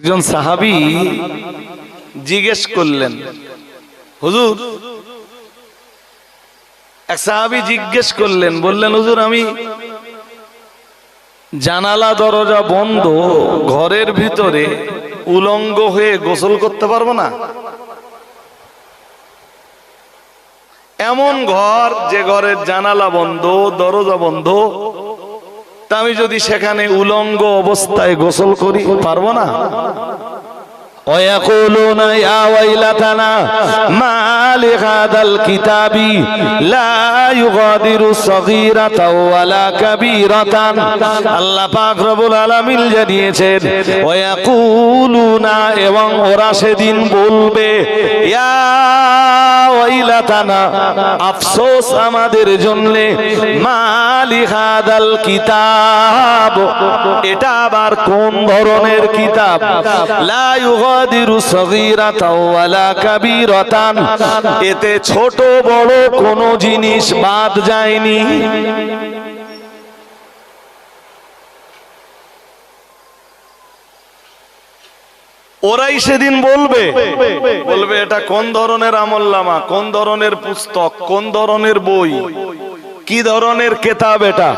একজন সাহাবী জিজ্ঞেস করলেন, হুজুর, এক সাহাবী জিজ্ঞেস করলেন, বললেন, হুজুর, আমি জানালা দরজা বন্ধ ঘরের ভিতরে উলঙ্গ হয়ে গোসল করতে পারবো না? এমন ঘর যে ঘরের জানালা বন্ধ, দরজা বন্ধ, তা আমি যদি সেখানে উলঙ্গ অবস্থায় গোসল করি, পারবো না? ويقولون يا ويلتنا ما لهذا الكتاب لا يغادر صغيرة ولا كبيرة। আল্লাহ পাক রব্বুল আলামিন জানিয়েছেন, ওয়ায়াকুলুনা, এবং ওরা সেদিন বলবে, ইয়া ওয়াইলাতানা, আফসোস আমাদের জন্য, মা লিহাদাল কিতাব, এটা আবার কোন ধরনের কিতাব, লা ইউগাদিরু সগীরাতাও ওয়ালা কাবীরাতান, এতে ছোট বড় কোনো জিনিস বাদ যায়নি। ওরাই সেদিন বলবে এটা কোন ধরনের আমলনামা, কোন ধরনের পুস্তক, কোন ধরনের বই, কি ধরনের কিতাব এটা,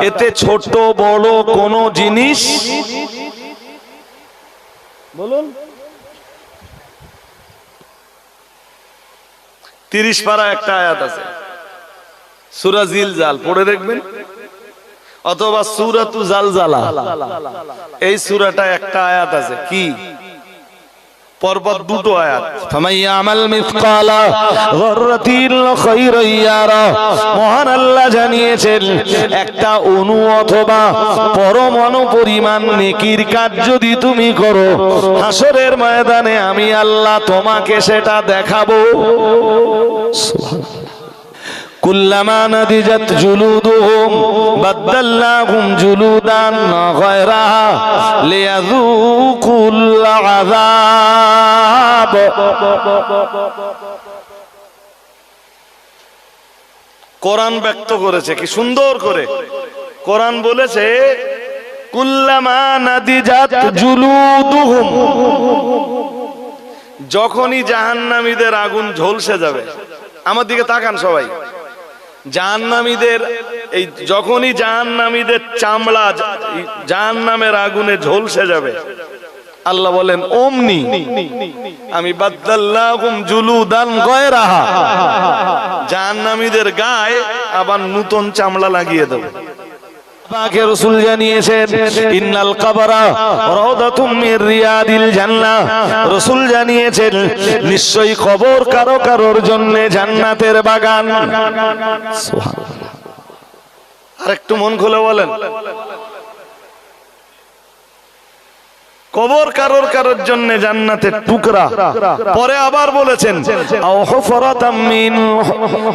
এতে ছোট বড় কোনো জিনিস, বলুন, 30 পারা একটা আয়াত আছে, সূরা জিলজাল, পড়ে দেখবেন, অথবা সূরাতু জালজালা, এই সূরাটা একটা আয়াত আছে, কি পরপর দুটো আয়াত, ফামাইয়ামাল মিসকালা যাররাতিন খায়রান ইয়ারা। মহান আল্লাহ জানিয়েছেন, একটা অণু অথবা পরমাণু পরিমাণ নেকির কাজ যদি তুমি করো, হাসরের ময়দানে আমি আল্লাহ তোমাকে সেটা দেখাবো। সুবহানাল্লাহ। কুল্লামা নাদিজাত জুলুদুহুম বাদদালনাহুম জুলুদান গায়রাহা লিয়াযুকুল আযাব। কোরআন ব্যক্ত করেছে কি সুন্দর করে। কোরআন বলেছে, কুল্লামা নাদিজাত জুলুদুহুম, যখনই জাহান্নামীদের আগুন ঝলসে যাবে, আমার দিকে তাকান সবাই, জাহান্নামীদের এই যখনই জাহান্নামীদের চামড়া জাহান্নামের আগুনে ঝলসে যাবে, আল্লাহ বলেন অমনি আমি বাদদালনাহুম জুলুদান গায়রাহা, জাহান্নামীদের গায়ে আবার নতুন চামড়া লাগিয়ে দেব। পাকে রাসূল জানিয়েছেন, ইন্নাল কবরা রাউদাতুম মির রিয়াদিল জান্নাহ। রাসূল জানিয়েছেন, নিশ্চয়ই কবর কারো কারোর জন্য জান্নাতের বাগান। সুবহানাল্লাহ। আর একটু মন খুলে বলেন, কবর কারোর কারোর জন্য জান্নাতের টুকরা। পরে আবার বলেছেন, আও হুফরাতাম মিন,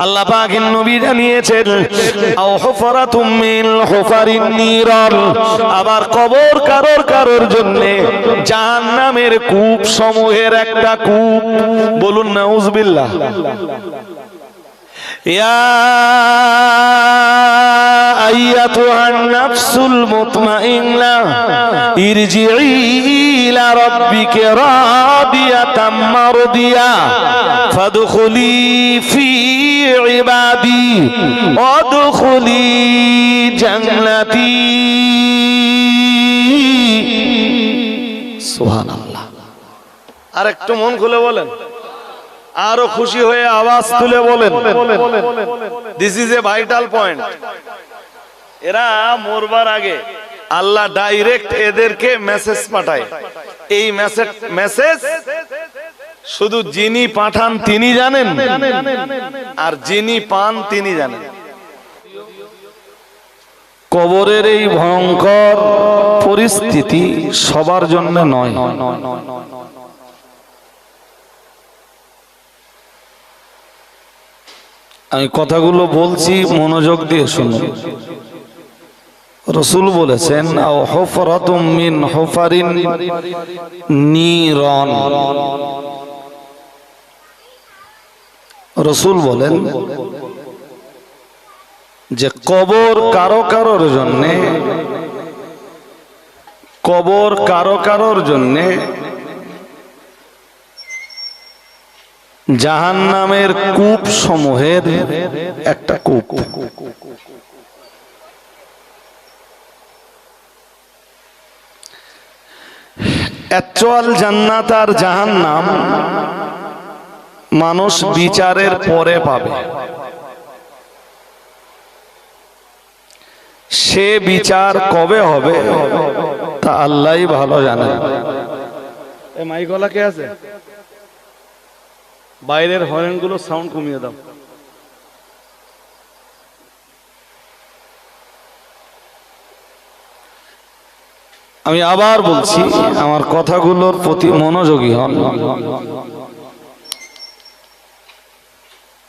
আল্লাহ পাকের নবী জানিয়েছেন, আও হুফরাতুম মিন হুফারিন নিরান, আবার কবর কারোর কারোর জন্য জাহান্নামের কূপ সমূহের একটা কূপ। বলুন নাউযুবিল্লাহ। ইয়া আইয়াতুহান নাফসুল মুতমাইন্না ইরজিই ইলা রাব্বিকা রাদিয়াতাম মারদিয়া ফাদখুলি ফি ইবাদি ওয়াদখুলি জান্নাতি। সুবহানাল্লাহ। আর একটু মন খুলে বলেন, আরো খুশি হয়ে আওয়াজ তুলে বলেন, this is a vital point. এরা মরবার আগে আল্লাহ ডাইরেক্ট এদেরকে মেসেজ পাঠায়। এই মেসেজ শুধু যিনি পাঠান তিনি জানেন, আর যিনি পান তিনি জানেন। কবরের এই ভয়ঙ্কর পরিস্থিতি সবার জন্য নয়। আমি কথাগুলো বলছি, মনোযোগ দিয়ে শুনুন। রাসূল বলেছেন, আও হুফরাতুম মিন হুফারিন নিরান। রাসূল বলেন যে কবর কারো কারোর জন্য কবর কারো কারোর জন্যে জাহান্নামের কূপ সমূহের একটা কূপ। অ্যাকচুয়াল জান্নাত আর জাহান্নাম মানুষ বিচারের পরে পাবে। সে বিচার কবে হবে তা আল্লাহই ভালো জানেন। এই মাইকওয়ালা কে আছে? বাইরের হর্ন গুলো সাউন্ড কমিয়ে দাও। আমি আবার বলছি, আমার কথাগুলোর প্রতি মনোযোগী হন।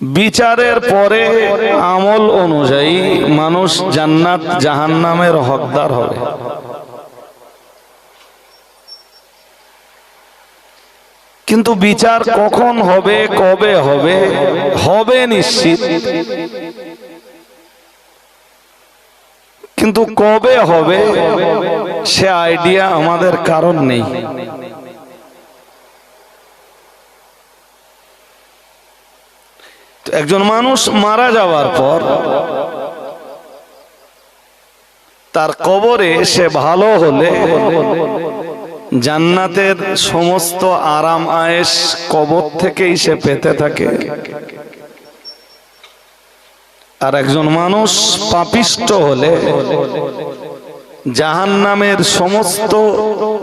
বিচারের পরে আমল অনুযায়ী মানুষ জান্নাত জাহান্নামের হকদার হবে। কিন্তু বিচার কখন হবে, কবে হবে, হবে নিশ্চিত, কিন্তু কবে হবে সে আইডিয়া আমাদের কারণ নেই। একজন মানুষ মারা যাওয়ার পর তার কবরে সে ভালো হলে জান্নাতের সমস্ত আরাম আয়েশ কবর থেকেই সে পেতে থাকে। আর একজন মানুষ পাপিষ্ট হলে জাহান্নামের সমস্ত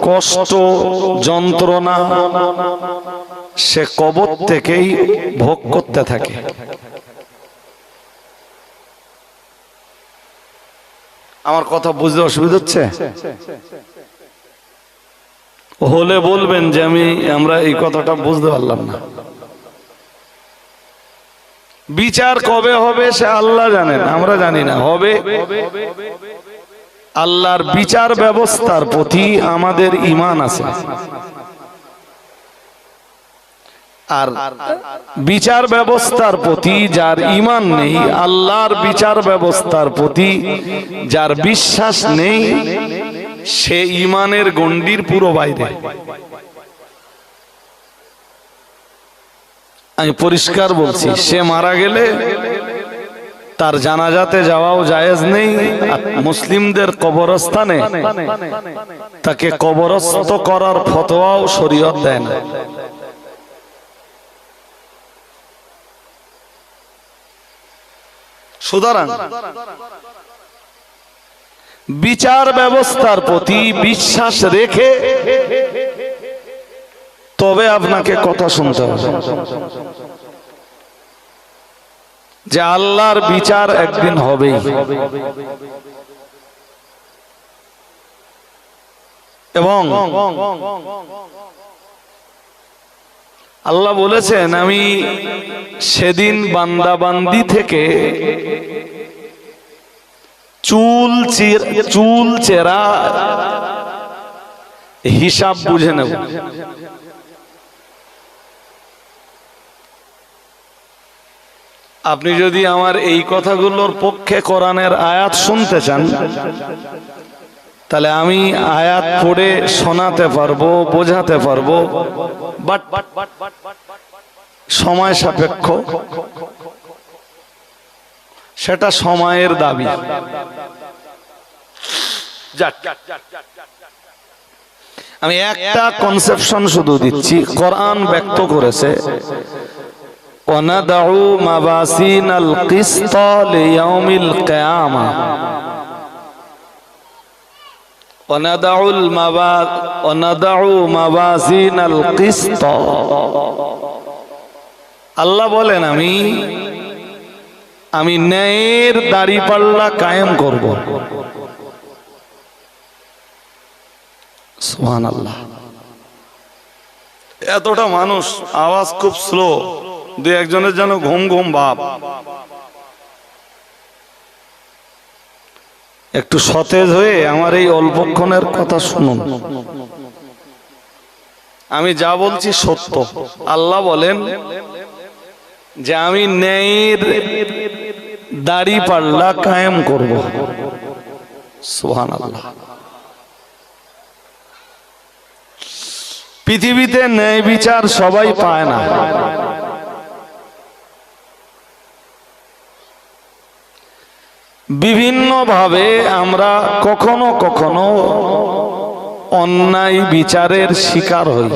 কষ্ট যন্ত্রণা সে কবর থেকেই ভোগ করতে থাকে। আমার কথা বুঝতে অসুবিধা হচ্ছে? হলে বলবেন যে আমরা এই কথাটা বুঝতে পারলাম না। বিচার কবে হবে সে আল্লাহ জানেন, আমরা জানি না। হবে। আল্লাহর বিচার ব্যবস্থার প্রতি আমাদের ঈমান আছে। আর বিচার ব্যবস্থার প্রতি যার ঈমান নেই, আল্লাহর বিচার ব্যবস্থার প্রতি যার বিশ্বাস নেই, সে ঈমানের গণ্ডির পুরো বাইরে। আমি পরিষ্কার বলছি, সে মারা গেলে তার জানাজাতে যাওয়াও জায়েজ নেই। মুসলিমদের কবরস্থানে তাকে কবরস্থ করার ফতোয়াও শরীয়ত দেয় না। সুতরাং বিচার ব্যবস্থার প্রতি বিশ্বাস রেখে তবে আপনাকে কথা শুনতে হবে যে আল্লাহর বিচার একদিন হবেই। এবং আল্লাহ বলেছেন, আমি সেদিন বান্দাবান্দি থেকে চুল চেরা হিসাব বুঝে নেব। আপনি যদি আমার এই কথাগুলোর পক্ষে কোরআনের আয়াত শুনতে চান, তাহলে আমি আয়াত পড়ে শোনাতে পারবো, বোঝাতে পারবো, বাট সময় সাপেক্ষ, সেটা সময়ের দাবি। আমি একটা কনসেপশন শুধু দিচ্ছি, কোরআন ব্যক্ত করেছে وَنَضَعُ مَوَازِينَ الْقِسْطَ لِيَوْمِ الْقِيَامَةِ وَنَضَعُ مَوَازِينَ الْقِسْطَ। আল্লাহ বলেন, আমি ন্যায়ের দাঁড়িপাল্লা কায়েম করব। সুবহানাল্লাহ। এতটা মানুষ, আওয়াজ খুব স্লো, দু একজনের যেন ঘুম ঘুম ভাব। একটু সতেজ হয়ে আমার এই অল্পক্ষণের কথা শুনুন। আমি যা বলছি সত্য। আল্লাহ বলেন যে আমি ন্যায়ের দাড়িপাল্লা কায়েম করব। সুবহানাল্লাহ। পৃথিবীতে ন্যায় বিচার সবাই পায় না। বিভিন্ন ভাবে আমরা কখনো কখনো অন্যায় বিচারের শিকার হই।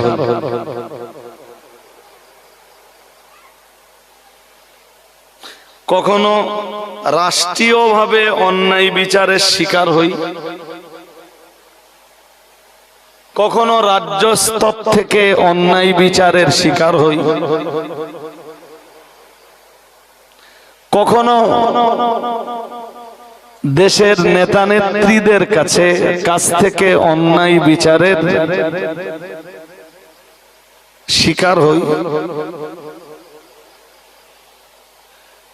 কখনো রাষ্ট্রীয়ভাবে অন্যায় বিচারের শিকার হই, কখনো রাজ্য স্তর থেকে অন্যায় বিচারের শিকার হই, কখনো দেশের নেতা নেত্রীদের কাছ থেকে অন্যায় বিচারের শিকার হই,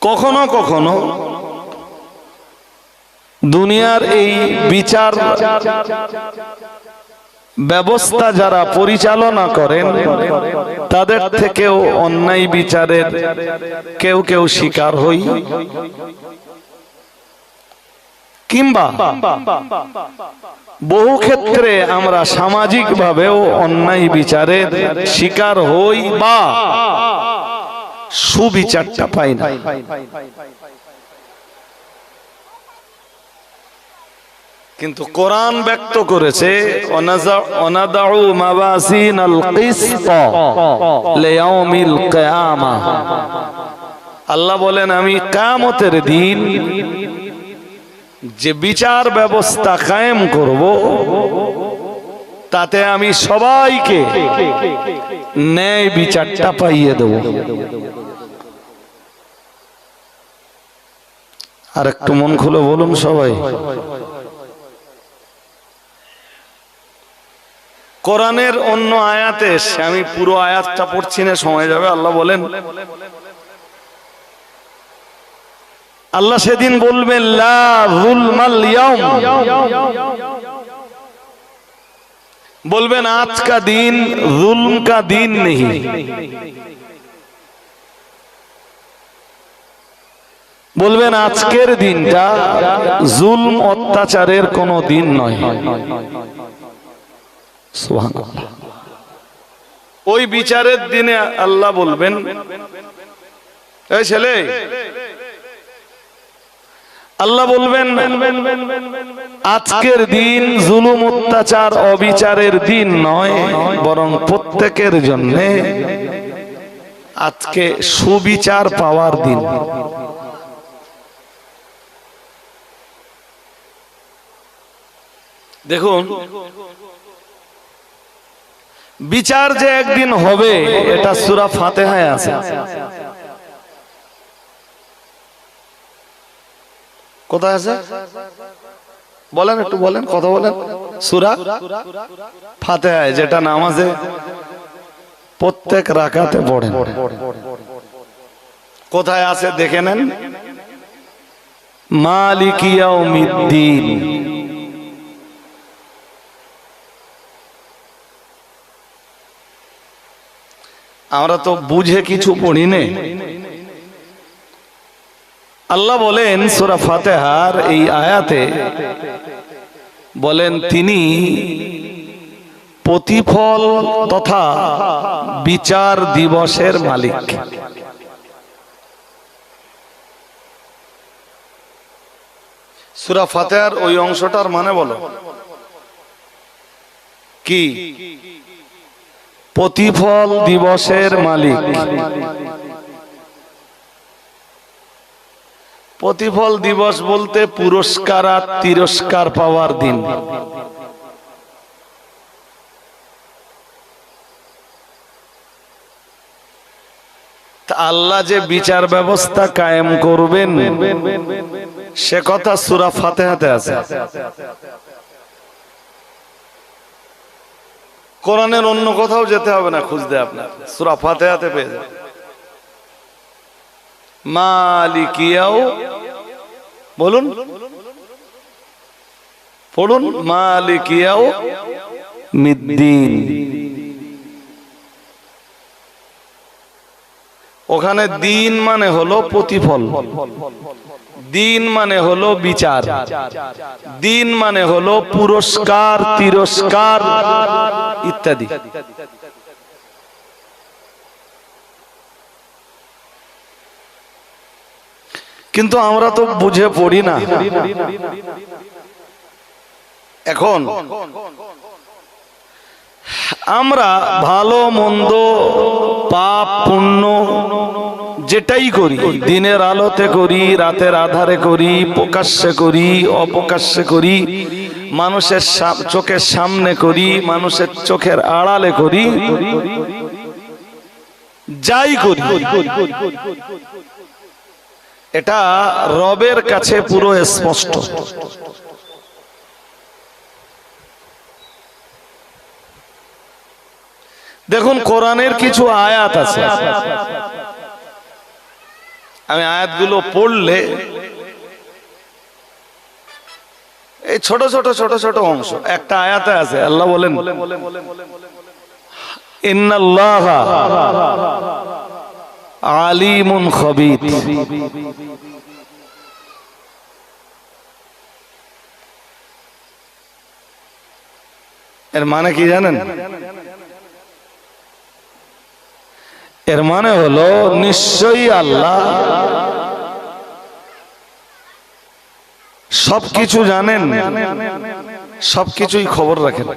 কখনো কখনো দুনিয়ার এই বিচার ব্যবস্থা যারা পরিচালনা করেন তাদের থেকেও অন্যায় বিচারের কেউ কেউ শিকার হই, কিংবা বহু ক্ষেত্রে আমরা সামাজিক ভাবেও অন্যায় বিচারের শিকার হই বা সুবিচারটা পাই না। কিন্তু কোরআন ব্যক্ত করেছে অনাদাউ মাওয়াজিনাল কিসত লিয়াউমিল কিয়ামাহ। আল্লাহ বলেন আমি কিয়ামতের দিন যে বিচার ব্যবস্থা কায়েম করব তাতে আমি সবাইকে ন্যায় বিচারটা পাইয়ে দেব। আর একটু মন খুলে বলুন সবাই। কোরআনের অন্য আয়াতে এসে, আমি পুরো আয়াতটা পড়ছি না, সময় যাবে। আল্লাহ বলেন, আল্লাহ সেদিন বলবেন লা যুলমাল ইয়াউম, বলবেন আজ কা দিন जुल्म का दिन नहीं। বলবেন আজকের দিনটা জুলম অত্যাচারের কোনো দিন নয়। সুবহানাল্লাহ। ওই বিচারের দিনে আল্লাহ বলবেন, এই ছেলে, আল্লাহ বলবেন আজকের দিন জুলুম অত্যাচার অবিচারের দিন নয়, বরং প্রত্যেকের জন্য আজকে সুবিচার পাওয়ার দিন। দেখুন, বিচার যে একদিন হবে এটা সূরা ফাতিহায় আছে। কোথায় আছে বলেন, একটু বলেন, কথা বলেন। সূরা ফাতিহায়, যেটা নামাজে প্রত্যেক রাকাতে পড়েন। কোথায় আছে দেখে নেন। মালিকি ইয়াউমিদ্দিন। আমরা তো বুঝে কিছু পড়ি না। আল্লাহ বলেন সূরা ফাতিহার এই আয়াতে, বলেন তিনি প্রতিফল তথা বিচার দিবসের মালিক। সূরা ফাতিহার ওই অংশটার মানে বলো কি? প্রতিফল দিবসের মালিক। প্রতিফল দিবস বলতে পুরস্কার আর তিরস্কার পাওয়ার দিন। আল্লাহ যে বিচার ব্যবস্থা কায়েম করবেন সে কথা সূরা ফাতিহাতে আছে। কোরআনের অন্য কোথাও যেতে হবে না খুঁজতে, আপনার সূরা ফাতিহাতে পেয়ে যাবেন। মালিকিয়াও বলুন, পড়ুন, মালিকিয়াও মিদ্দিন। ওখানে দিন মানে হলো প্রতিফল, দিন মানে হলো বিচার, দিন মানে হলো পুরস্কার, তিরস্কার ইত্যাদি। কিন্তু আমরা তো বুঝে পড়ি না। এখন আমরা ভালো মন্দ পাপ পুণ্য যেটাই করি, দিনের আলোতে করি, রাতের আধারে করি, প্রকাশ্যে করি, অপ্রকাশ্যে করি, মানুষের চোখের সামনে করি, মানুষের চোখের আড়ালে করি, যাই করি, এটা রবের কাছে পুরো স্পষ্ট। দেখুন, কোরআনের কিছু আয়াত আছে, আমি আয়াতগুলো পড়লে এই ছোট ছোট ছোট ছোট অংশ, একটা আয়াতে আছে আল্লাহ বলেন, ইন্নাল্লাহা আলিমুন খবীর। এর মানে কি জানেন? এর মানে হলো নিশ্চয়ই আল্লাহ সবকিছু জানেন, সবকিছুই খবর রাখেন।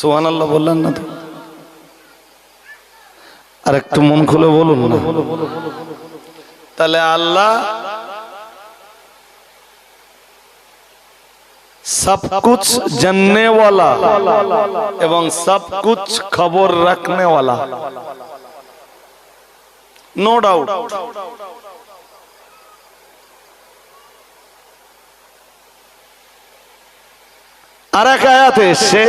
সুবহানাল্লাহ বললেন না তো? আর একটু মন খুলে বলুন না। তাহলে আল্লাহ सब कुछ जानने वाला एवं सब कुछ खबर रखने वाला, नो डाउट। আর এক আয়াতে এসেছে,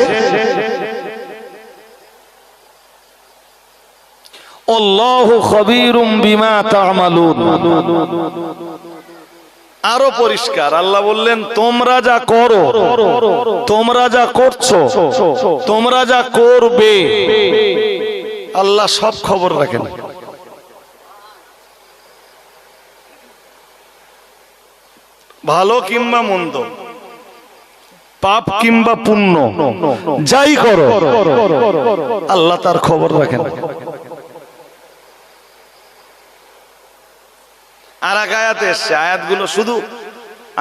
আল্লাহু খবীরুম বিমা তা'মালুন। আরো পরিষ্কার আল্লাহ বললেন, তোমরা যা করো, তোমরা যা করছো, তোমরা যা করবে, আল্লাহ সব খবর রাখেন। ভালো কিংবা মন্দ, পাপ কিংবা পুণ্য, যাই করো আল্লাহ তার খবর রাখেন। আর এক আয়াতে এসছে, আয়াতগুলো শুধু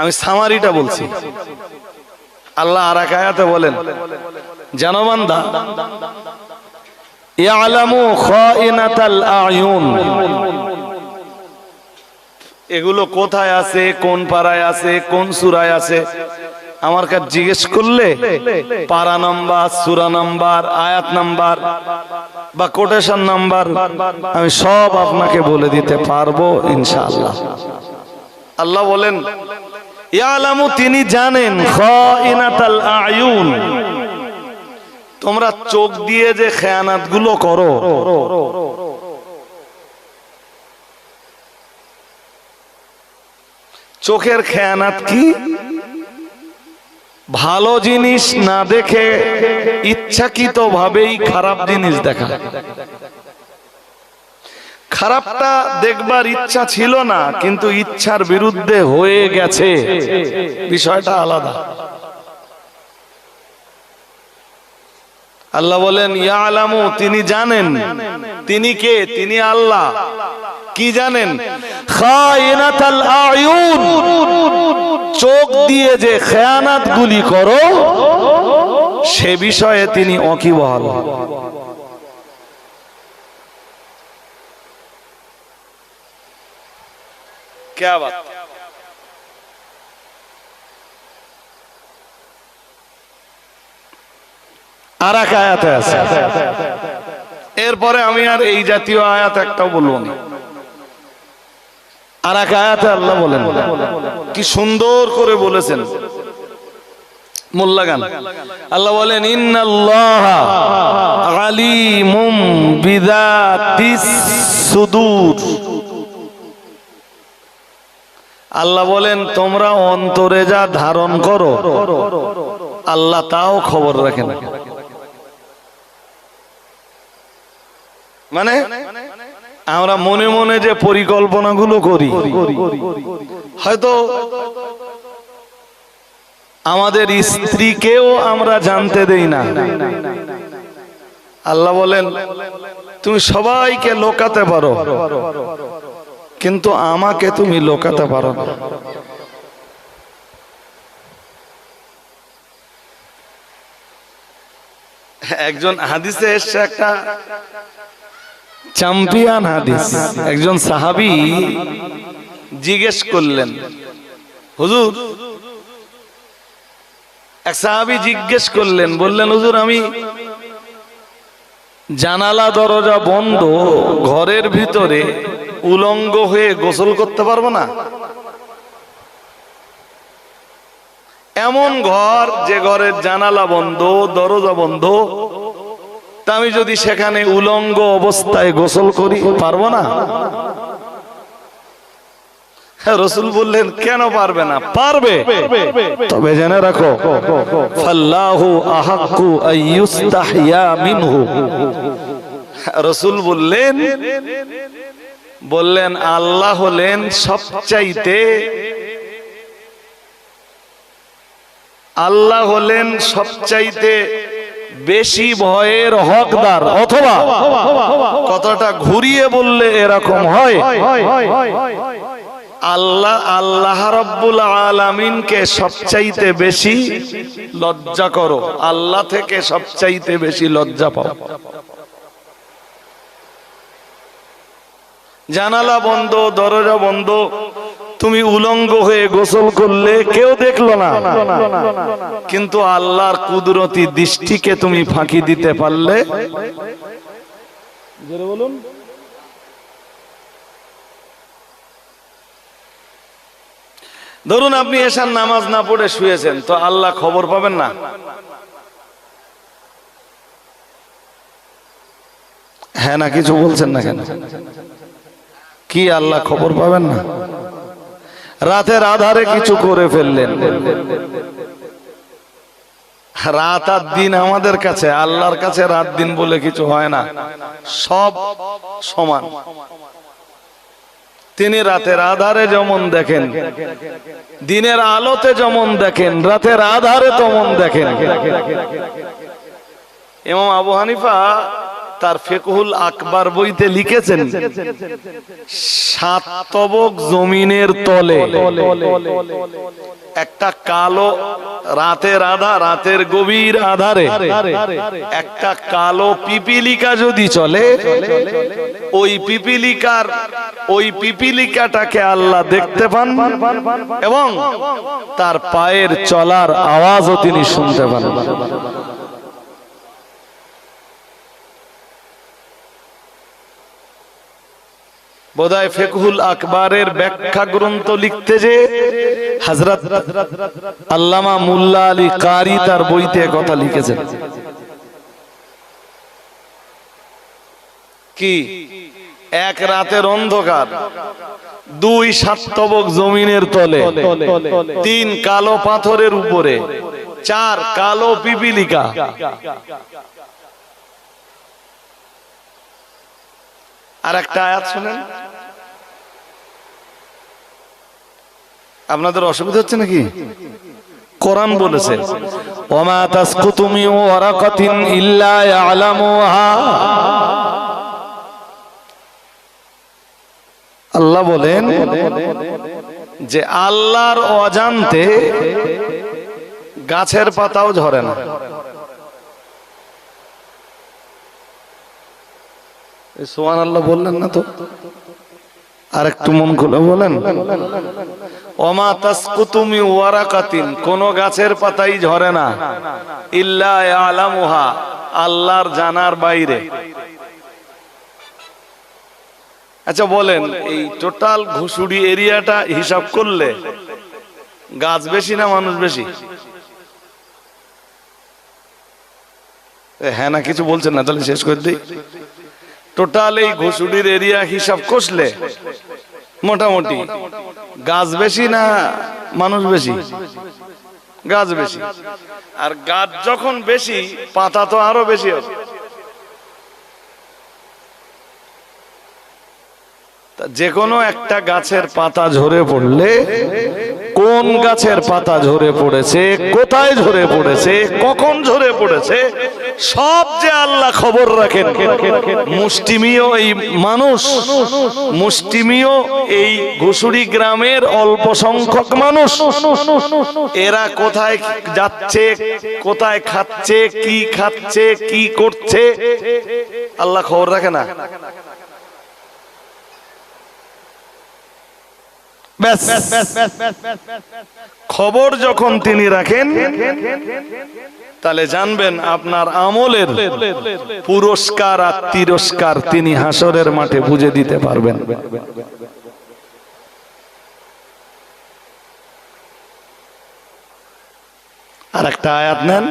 আমি সামারিটা বলছি। আল্লাহ আর এক আয়াতে বলেন, জানো বান্দা, ইয়ালামু খাইনাতাল আয়ুন। এগুলো কোথায় আছে, কোন পারায় আছে, কোন সূরায় আছে, আমার কাছে জিজ্ঞেস করলে পারা নাম্বার, সূরা নাম্বার, আয়াত নাম্বার বা কোটেশন নাম্বার আমি সব আপনাকে বলে দিতে পারবো ইনশাআল্লাহ। আল্লাহ বলেন, ইয়ালামু, তিনি জানেন, খাইনাতাল আয়ুন, তোমরা চোখ দিয়ে যে খেয়ানাত গুলো করো, চোখের খেয়ানাত কি? ভালো জিনিস না দেখে ইচ্ছাকৃত ভাবেই খারাপ জিনিস দেখা। খারাপটা দেখবার ইচ্ছা ছিল না, কিন্তু ইচ্ছার বিরুদ্ধে হয়ে গেছে, বিষয়টা আলাদা। আল্লাহ বলেন, ইয়ালামু, তিনি জানেন। তিনি কে? তিনি আল্লাহ। কি জানেন? খায়িনাতাল আয়ুন, চোখ দিয়ে যে খেয়ানাত গুলি করো সে বিষয়ে তিনি ওয়াকিবহাল। क्या बात। আর এক আয়াতে আছে, এরপরে আমি আর এই জাতীয় আয়াত একটাও বলবো না। আর এক আয়াতে আল্লাহ বলেন, কি সুন্দর করে বলেছেন, মোল্লাগান। আল্লাহ বলেন, ইন্নাল্লাহা আলিমুম বিযাতিস সুদূর। আল্লাহ বলেন, তোমরা অন্তরে যা ধারণ করো আল্লাহ তাও খবর রাখেন। মানে আমরা মনে মনে যে পরিকল্পনাগুলো করি, হয়তো আমাদের স্ত্রীকেও আমরা জানতে দেই না। আল্লাহ বলেন তুমি সবাইকে লোকাতে পারো, কিন্তু আমাকে তুমি লোকাতে পারো না। একজন হাদিসে এসছে, একটা চ্যাম্পিয়ন হাদিস, একজন সাহাবী জিজ্ঞেস করলেন, হুজুর, এক সাহাবী জিজ্ঞেস করলেন, বললেন হুজুর আমি জানালা দরজা বন্ধ ঘরের ভিতরে উলঙ্গ হয়ে গোসল করতে পারবো না? এমন ঘর যে ঘরের জানালা বন্ধ দরজা বন্ধ, তা আমি যদি সেখানে উলঙ্গ অবস্থায় গোসল করি পারবো না? রাসূল বললেন কেন পারবে না? পারবে, তবে জেনে রাখো ফাল্লাহু আহাক্কু আইয়ুস্তাহইয়া মিনহু। রাসূল বললেন আল্লাহ হলেন সবচাইতে বেশি ভয়ের হকদার। অথবা কথাটা ঘুরিয়ে বললে এরকম হয়, আল্লাহ রাব্বুল আলামিনকে সবচাইতে বেশি লজ্জা করো, আল্লাহ থেকে সবচাইতে বেশি লজ্জা পাও। জানালা বন্ধ দরজা বন্ধ, তুমি উলঙ্গ হয়ে গোসল করলে কেউ দেখলো না, কিন্তু আল্লাহর কুদরতি দৃষ্টিকে তুমি ফাঁকি দিতে পারলে, বলুন, ধরুন আপনি এশার নামাজ না পড়ে শুয়েছেন, তো আল্লাহ খবর পাবেন না? হ্যাঁ না কিছু বলছেন না কেন? কি আল্লাহ খবর পাবেন না? রাতের আধারে কিছু করে ফেললেন, রাত আর দিন আমাদের কাছে, আল্লাহর কাছে রাত দিন বলে কিছু হয় না, সব সমান। তিনি রাতের আধারে যেমন দেখেন, দিনের আলোতে যেমন দেখেন, রাতের আধারে তেমন দেখেন। ইমাম আবু হানিফা তার ফিকহুল আকবার বইতে লিখেছেন, 7 তবক জমিনের তলে একটা কালো রাতের গভীর আধারে একটা কালো পিপিলিকা যদি চলে, ওই পিপিলিকাটাকে আল্লাহ দেখতে পান এবং তার পায়ের চলার আওয়াজও তিনি শুনতে পান। বোধহয় ফিকহুল আকবারের ব্যাখ্যা গ্রন্থ লিখতে যে হযরত আল্লামা মুল্লা আলী কারি তার বইতে কথা লিখেছেন কি, এক রাতের অন্ধকার, 2 7 তবক জমিনের তলে, 3 কালো পাথরের উপরে, 4 কালো পিপিলিকা। আর একটা আয়াত শুনেন, আপনাদের অসুবিধা হচ্ছে নাকি? কোরআন বলেছে ওমা তাসকুতু মিন ওয়ারাকাতিন ইল্লা ইয়ালামুহা। আল্লাহ বলেন যে আল্লাহর অজান্তে গাছের পাতাও ঝরে না। সুবহানাল্লাহ বললেন না তো? আর একটু মন খুলে বলেন, ওমা তাসকুতু মিন ওয়ারাকাতিন, কোন গাছের পাতাই ঝরে না, ইল্লা ইয়ালামুহা, আল্লাহর জানার বাইরে। আচ্ছা বলেন, এই টোটাল ঘুষুড়ি এরিয়াটা হিসাব করলে গাছ বেশি না মানুষ বেশি? হ্যাঁ না কিছু বলছেন না, তাহলে শেষ করে দিই। টোটাল এই ঘুষুড়ির এরিয়া হিসাব কষলে মোটামুটি গাছ বেশি না মানুষ বেশি? গাছ বেশি। আর গাছ যখন বেশি, পাতা তো আরো বেশি হবে। যে কোনো একটা গাছের পাতা ঝরে পড়লে কোন গাছের পাতা ঝরে পড়েছে, কোথায় ঝরে পড়েছে, কখন ঝরে পড়েছে, সব যে আল্লাহ খবর রাখেন। মুষ্টিমীয় এই মানুষ, মুষ্টিমীয় এই ঘুষুরি গ্রামের অল্প সংখ্যক মানুষ, এরা কোথায় যাচ্ছে, কোথায় খাচ্ছে, কি করছে, আল্লাহ খবর রাখে না? খবর যখন তিনি রাখেন, তাহলে জানবেন আপনার আমলের পুরস্কার আর তিরস্কার তিনি হাসরের মাঠে বুঝে দিতে পারবেন। আর একটা আয়াত নেন,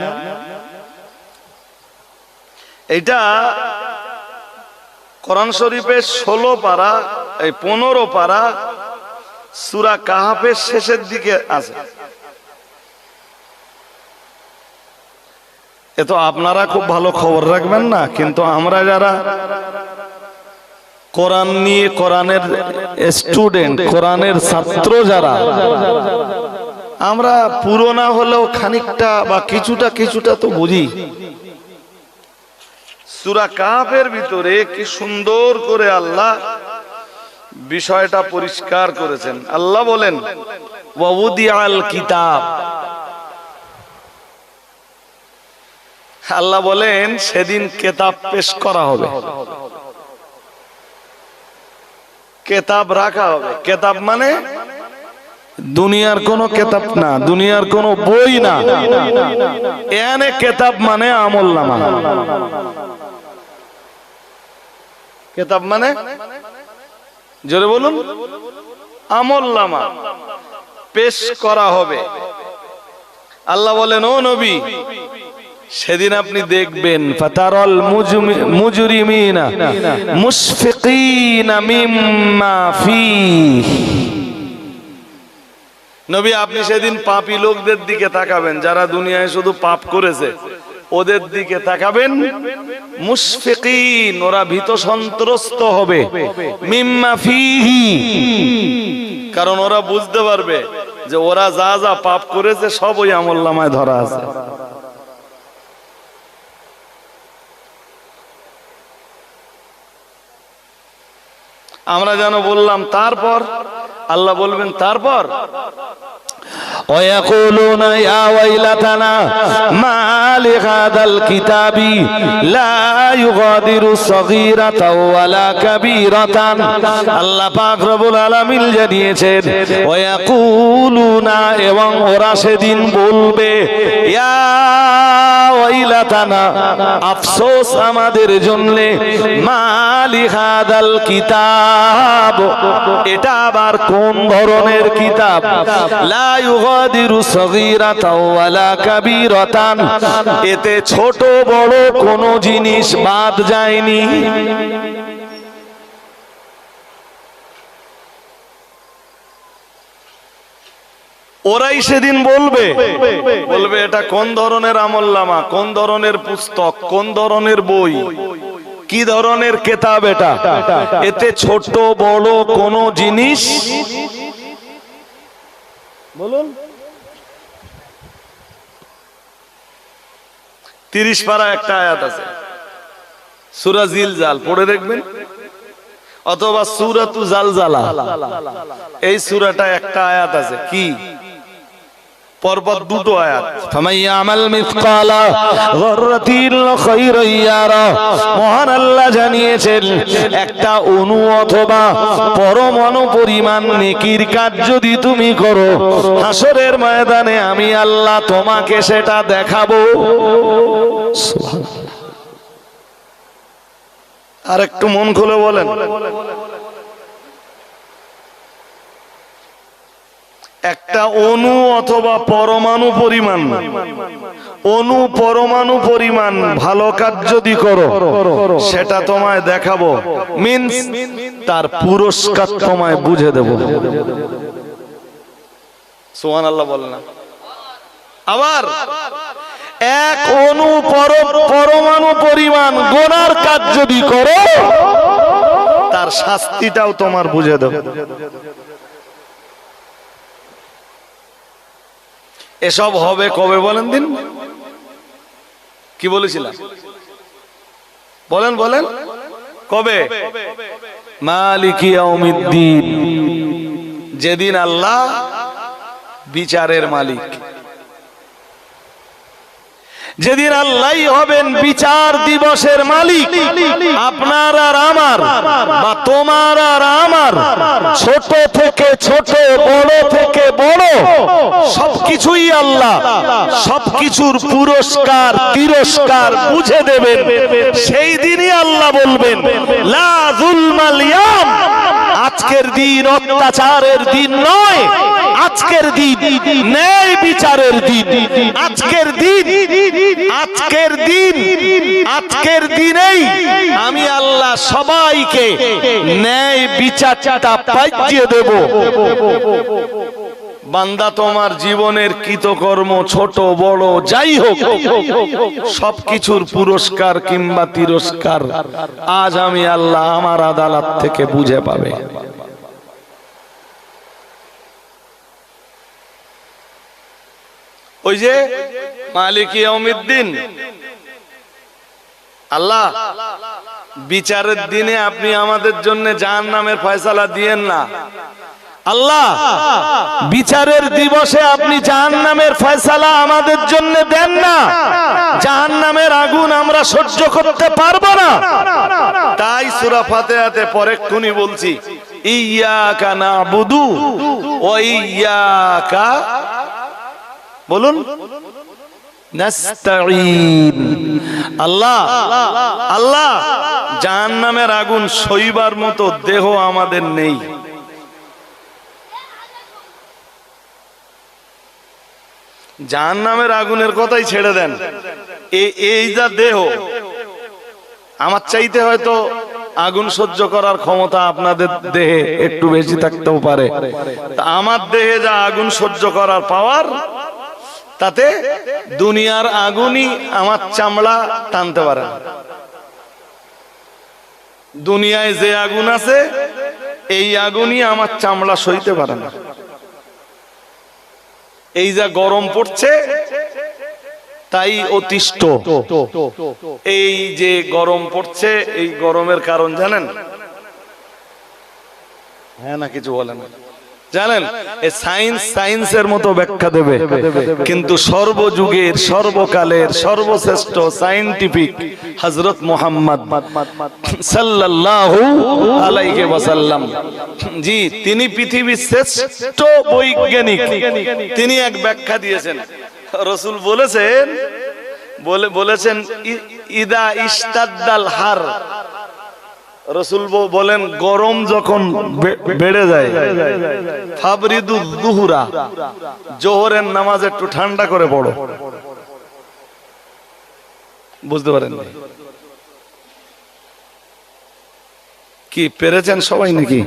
এটা কোরআন শরীফের 16 পারা, এই 15 পারা সূরা কাহাফের শেষের দিকে আছে। এ তো আপনারা খুব ভালো খবর রাখবেন না, কিন্তু আমরা যারা কোরআন নিয়ে, কোরআনের স্টুডেন্ট, কোরআনের ছাত্র যারা, আমরা পুরো না হলেও খানিকটা বা কিছুটা তো বুঝি। সূরা কাহাফের ভিতরে কি সুন্দর করে আল্লাহ বিষয়টা পরিষ্কার করেছেন। আল্লাহ বলেন ওয়াউদিআল কিতাব, আল্লাহ বলেন সেদিন কিতাব পেশ করা হবে, কিতাব রাখা হবে। কিতাব মানে দুনিয়ার কোন কিতাব না, দুনিয়ার কোন বই না, এখানে কিতাব মানে আমলনামা। কিতাব মানে জোরে বলুন, আমলনামা পেশ করা হবে। আল্লাহ বলেন ও নবী, সেদিন আপনি দেখবেন ফাতারাল মুজরিমিনা মুশফিকিনা মিম্মা ফীহি, নবী আপনি সেদিন পাপী লোকদের দিকে তাকাবেন, যারা দুনিয়ায় শুধু পাপ করেছে ওদের দিকে তাকাবেন। মুশফিকিন, ওরা ভীত সন্ত্রস্ত হবে, মিম্মা ফীহি, কারণ ওরা বুঝতে পারবে যে ওরা যা যা পাপ করেছে সব ওই আমলনামায় ধরা আছে। আমরা যেন বললাম তারপর, আল্লাহ বলবেন তারপর ويقولون يا ويلتنا ما لهذا الكتاب لا يغادر صغيرة ولا كبيرة, আল্লাহ পাক রব্বুল আলামিন জানিয়েছেন ওয়ায়াকুলুনা, এবং ওরা সেদিন বলবে ইয়া ওয়াইলাতানা, আফসোস আমাদের জন্য, মা লিহাদাল কিতাব, এটা আবার কোন ধরনের কিতাব, লা ইউগাদিরু সগীরাতাও ওয়ালা কাবীরাতান, এতে ছোট বড় কোনো জিনিস বাদ যায়নি। ওরাই সেদিন বলবে এটা কোন ধরনের আমলনামা, কোন ধরনের পুস্তক, কোন ধরনের বই, কি ধরনের কিতাব এটা, এতে ছোট বড় কোনো জিনিস, বলুন 30 পারা একটা আয়াত আছে, সূরা জিলজাল, পড়ে দেখবেন, অথবা সূরাতু জালজালা, এই সূরাটা একটা আয়াত আছে, কি পরপর দুটো আয়াত, ফামাইয়ামাল মিসকালা যাররাতিন খায়রান ইয়ারা, মহান আল্লাহ জানিয়েছেন একটা অণু অথবা পরমাণু পরিমাণ নেকির কাজ যদি তুমি করো, হাসরের ময়দানে আমি আল্লাহ তোমাকে সেটা দেখাবো। সুবহানাল্লাহ। আর একটু মন খুলে বলেন, একটা অণু অথবা পরমাণু পরিমাণ, অণু পরমাণু পরিমাণ ভালো কাজ যদি করো সেটা তোমায় দেখাবো, মিন্স তার পুরস্কার তোমায় বুঝে দেব। সুবহানাল্লাহ বলেন না। আবার এক অণু পরমাণু পরিমাণ গুনার কাজ যদি করো, তার তার শাস্তিটাও তোমার বুঝে দেব। এসব হবে কবে বলেন দিন? কি বলেছিলাম? বলেন বলেন কবে? মালিকি ইয়াউমিদ্দিন, যেদিন আল্লাহ বিচারের মালিক, যেদিন আল্লাহই হবেন বিচার দিবসের মালিক। আপনার আর আমার বা তোমার আর আমার, ছোট থেকে ছোট, বড় থেকে বড়, সবকিছুই আল্লাহ সবকিছুর পুরস্কার তিরস্কার বুঝে দেবেন। সেই দিনই আল্লাহ বলবেন লা যুলমাল ইয়াম, আজকের দিন অত্যাচারের দিন নয়, আজকের দিন ন্যায় বিচারের দিন। আজকের দিন, আজকের দিন, আজকের দিনেই আমি আল্লাহ সবাইকে ন্যায় বিচারটা পাইয়ে দেব। বান্দা, তোমার জীবনের কৃতকর্ম ছোট বড় যাই হোক, সবকিছুর পুরস্কার কিংবা তিরস্কার আজ আমি আল্লাহ আমার আদালত থেকে বুঝে পাবে। ওই যে মালিক ইয়াউমিদ্দিন, আল্লাহ বিচারের দিনে আপনি আমাদের জন্য জাহান্নামের ফয়সালা দিয়েন না। আল্লাহ বিচারের দিবসে আপনি জাহান্নামের ফয়সালা আমাদের জন্য দেন না। জাহান্নামের আগুন আমরা সহ্য করতে পারবো না। তাই সূরা ফাতিহাতে পরে এক্ষুনি বলছি, ইয়্যাকা না'বুদু ওয়া ইয়্যাকা বলুন নাস্তাঈন। আল্লাহ আল্লাহ জাহান্নামের আগুন সইবার মতো দেহ আমাদের নেই। জাহান্নামের আগুনের কথাই ছেড়ে দেন, এই যা দেহ, আমার চাইতে হয়তো আগুন সহ্য করার ক্ষমতা আপনাদের দেহে একটু বেশি থাকতেও পারে। আমার দেহে যা আগুন সহ্য করার পাওয়ার, তাতে দুনিয়ার আগুনই আমার চামড়া টানতে পারে না। দুনিয়ায় যে আগুন আছে, এই আগুনই আমার চামড়া সইতে পারে না। এই যা গরম পড়ছে, তাই অতিষ্ঠ। এই যে গরম পড়ছে, এই গরমের কারণ জানেন? হ্যাঁ না কিছু বলেন? জানেন, এই সায়েন্সের মতো ব্যাখ্যা দেবে, কিন্তু সর্বযুগের সর্বকালের সর্বশ্রেষ্ঠ সায়েন্টিফিক হযরত মুহাম্মদ সাল্লাল্লাহু আলাইহি ওয়াসাল্লাম, জি, তিনি পৃথিবীর শ্রেষ্ঠ বৈজ্ঞানিক। তিনি এক ব্যাখ্যা দিয়েছেন। রাসূল বলেছেন ইদা ইশতাদ্দাল হার, রাসূল বলেন গরম যখন বেড়ে যায়, ফাবরিদু যুহরা, জোহরের নামাজ একটু ঠান্ডা করে পড়ো। বুঝতে পারেন কি? পেরেছেন সবাই নাকি?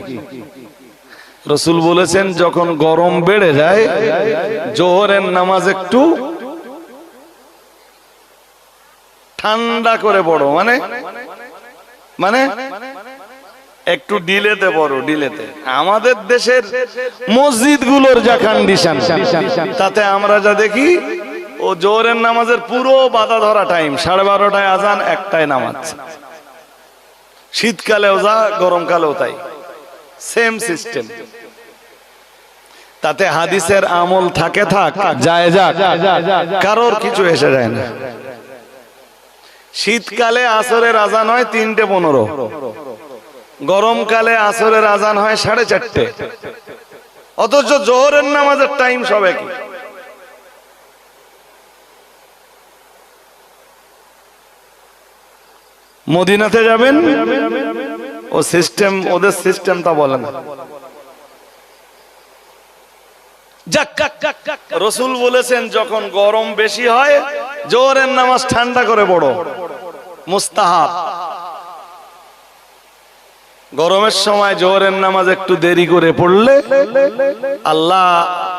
রাসূল বলেছেন যখন গরম বেড়ে যায়, জোহরের নামাজ একটু ঠান্ডা করে পড়ো। মানে একটু ডিলেতে পড়ো, ডিলেতে। আমাদের দেশের মসজিদগুলোর যা কন্ডিশন, তাতে আমরা যা দেখি, ও জোহরের নামাজের পুরো বাধা ধরা টাইম 12:30টায় আজান, 1টায় নামাজ। শীতকালেও যা, গরমকালেও তাই, সেম সিস্টেম। তাতে হাদিসের আমল থাকে থাক, যায় যাক, কারোর কিছু এসে যায় না। শীতকালে আসরের আজান হয় 3:15, গরমকালে আসরের আজান হয় 4:30, অথচ জোহরের নামাজের টাইম সব একই। মদিনাতে যাবেন, ও সিস্টেম, ওদের সিস্টেমটা বলে না। রাসূল বলেছেন যখন গরম বেশি হয়, জোহরের নামাজ ঠান্ডা করে পড়ো, মুস্তাহাব। গরমের সময় জোহরের নামাজ একটু দেরি করে পড়লে আল্লাহ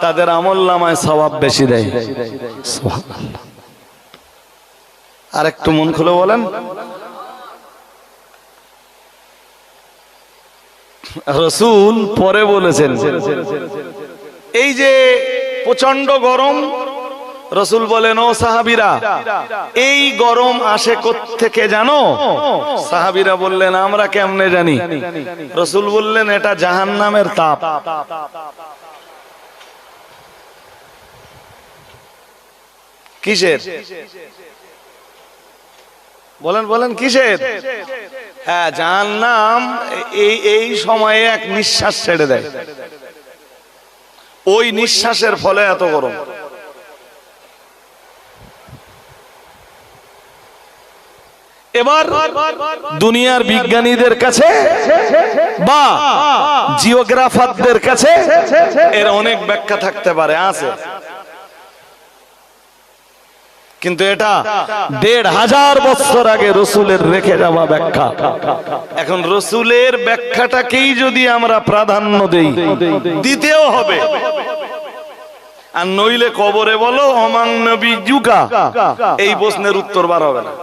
তাদের আমলনামায় সওয়াব বেশি দেয়। সুবহানাল্লাহ। আর একটু মন খুলে বলেন। রসুল পরে বলেছেন, এই যে প্রচন্ড গরম, রসুল বলেন ও সাহাবীরা এই গরম আসে কোত্থেকে জানো? সাহাবীরা বললেন আমরা কেমনে জানি? রসুল বললেন এটা জাহান্নামের তাপ। কিসের? বলেন বলেন কিসের? হ্যাঁ, জাহান্নাম এই সময়ে এক নিঃশ্বাস ছেড়ে দেয়, ওই নিঃশ্বাসের ফলে এত গরম। এবার দুনিয়ার বিজ্ঞানীদের কাছে বা জিওগ্রাফারদের কাছে এর অনেক ব্যাখ্যা থাকতে পারে, আছে, কিন্তু এটা ১৫০০ বছর আগে রসুলের রেখে যাওয়া ব্যাখ্যা। এখন রসুলের ব্যাখ্যাটাকেই যদি আমরা প্রাধান্য দেই, দিতেও হবে, আর নইলে কবরে বলো অমাং নবী যুকা, এই প্রশ্নের উত্তর বার হবে না।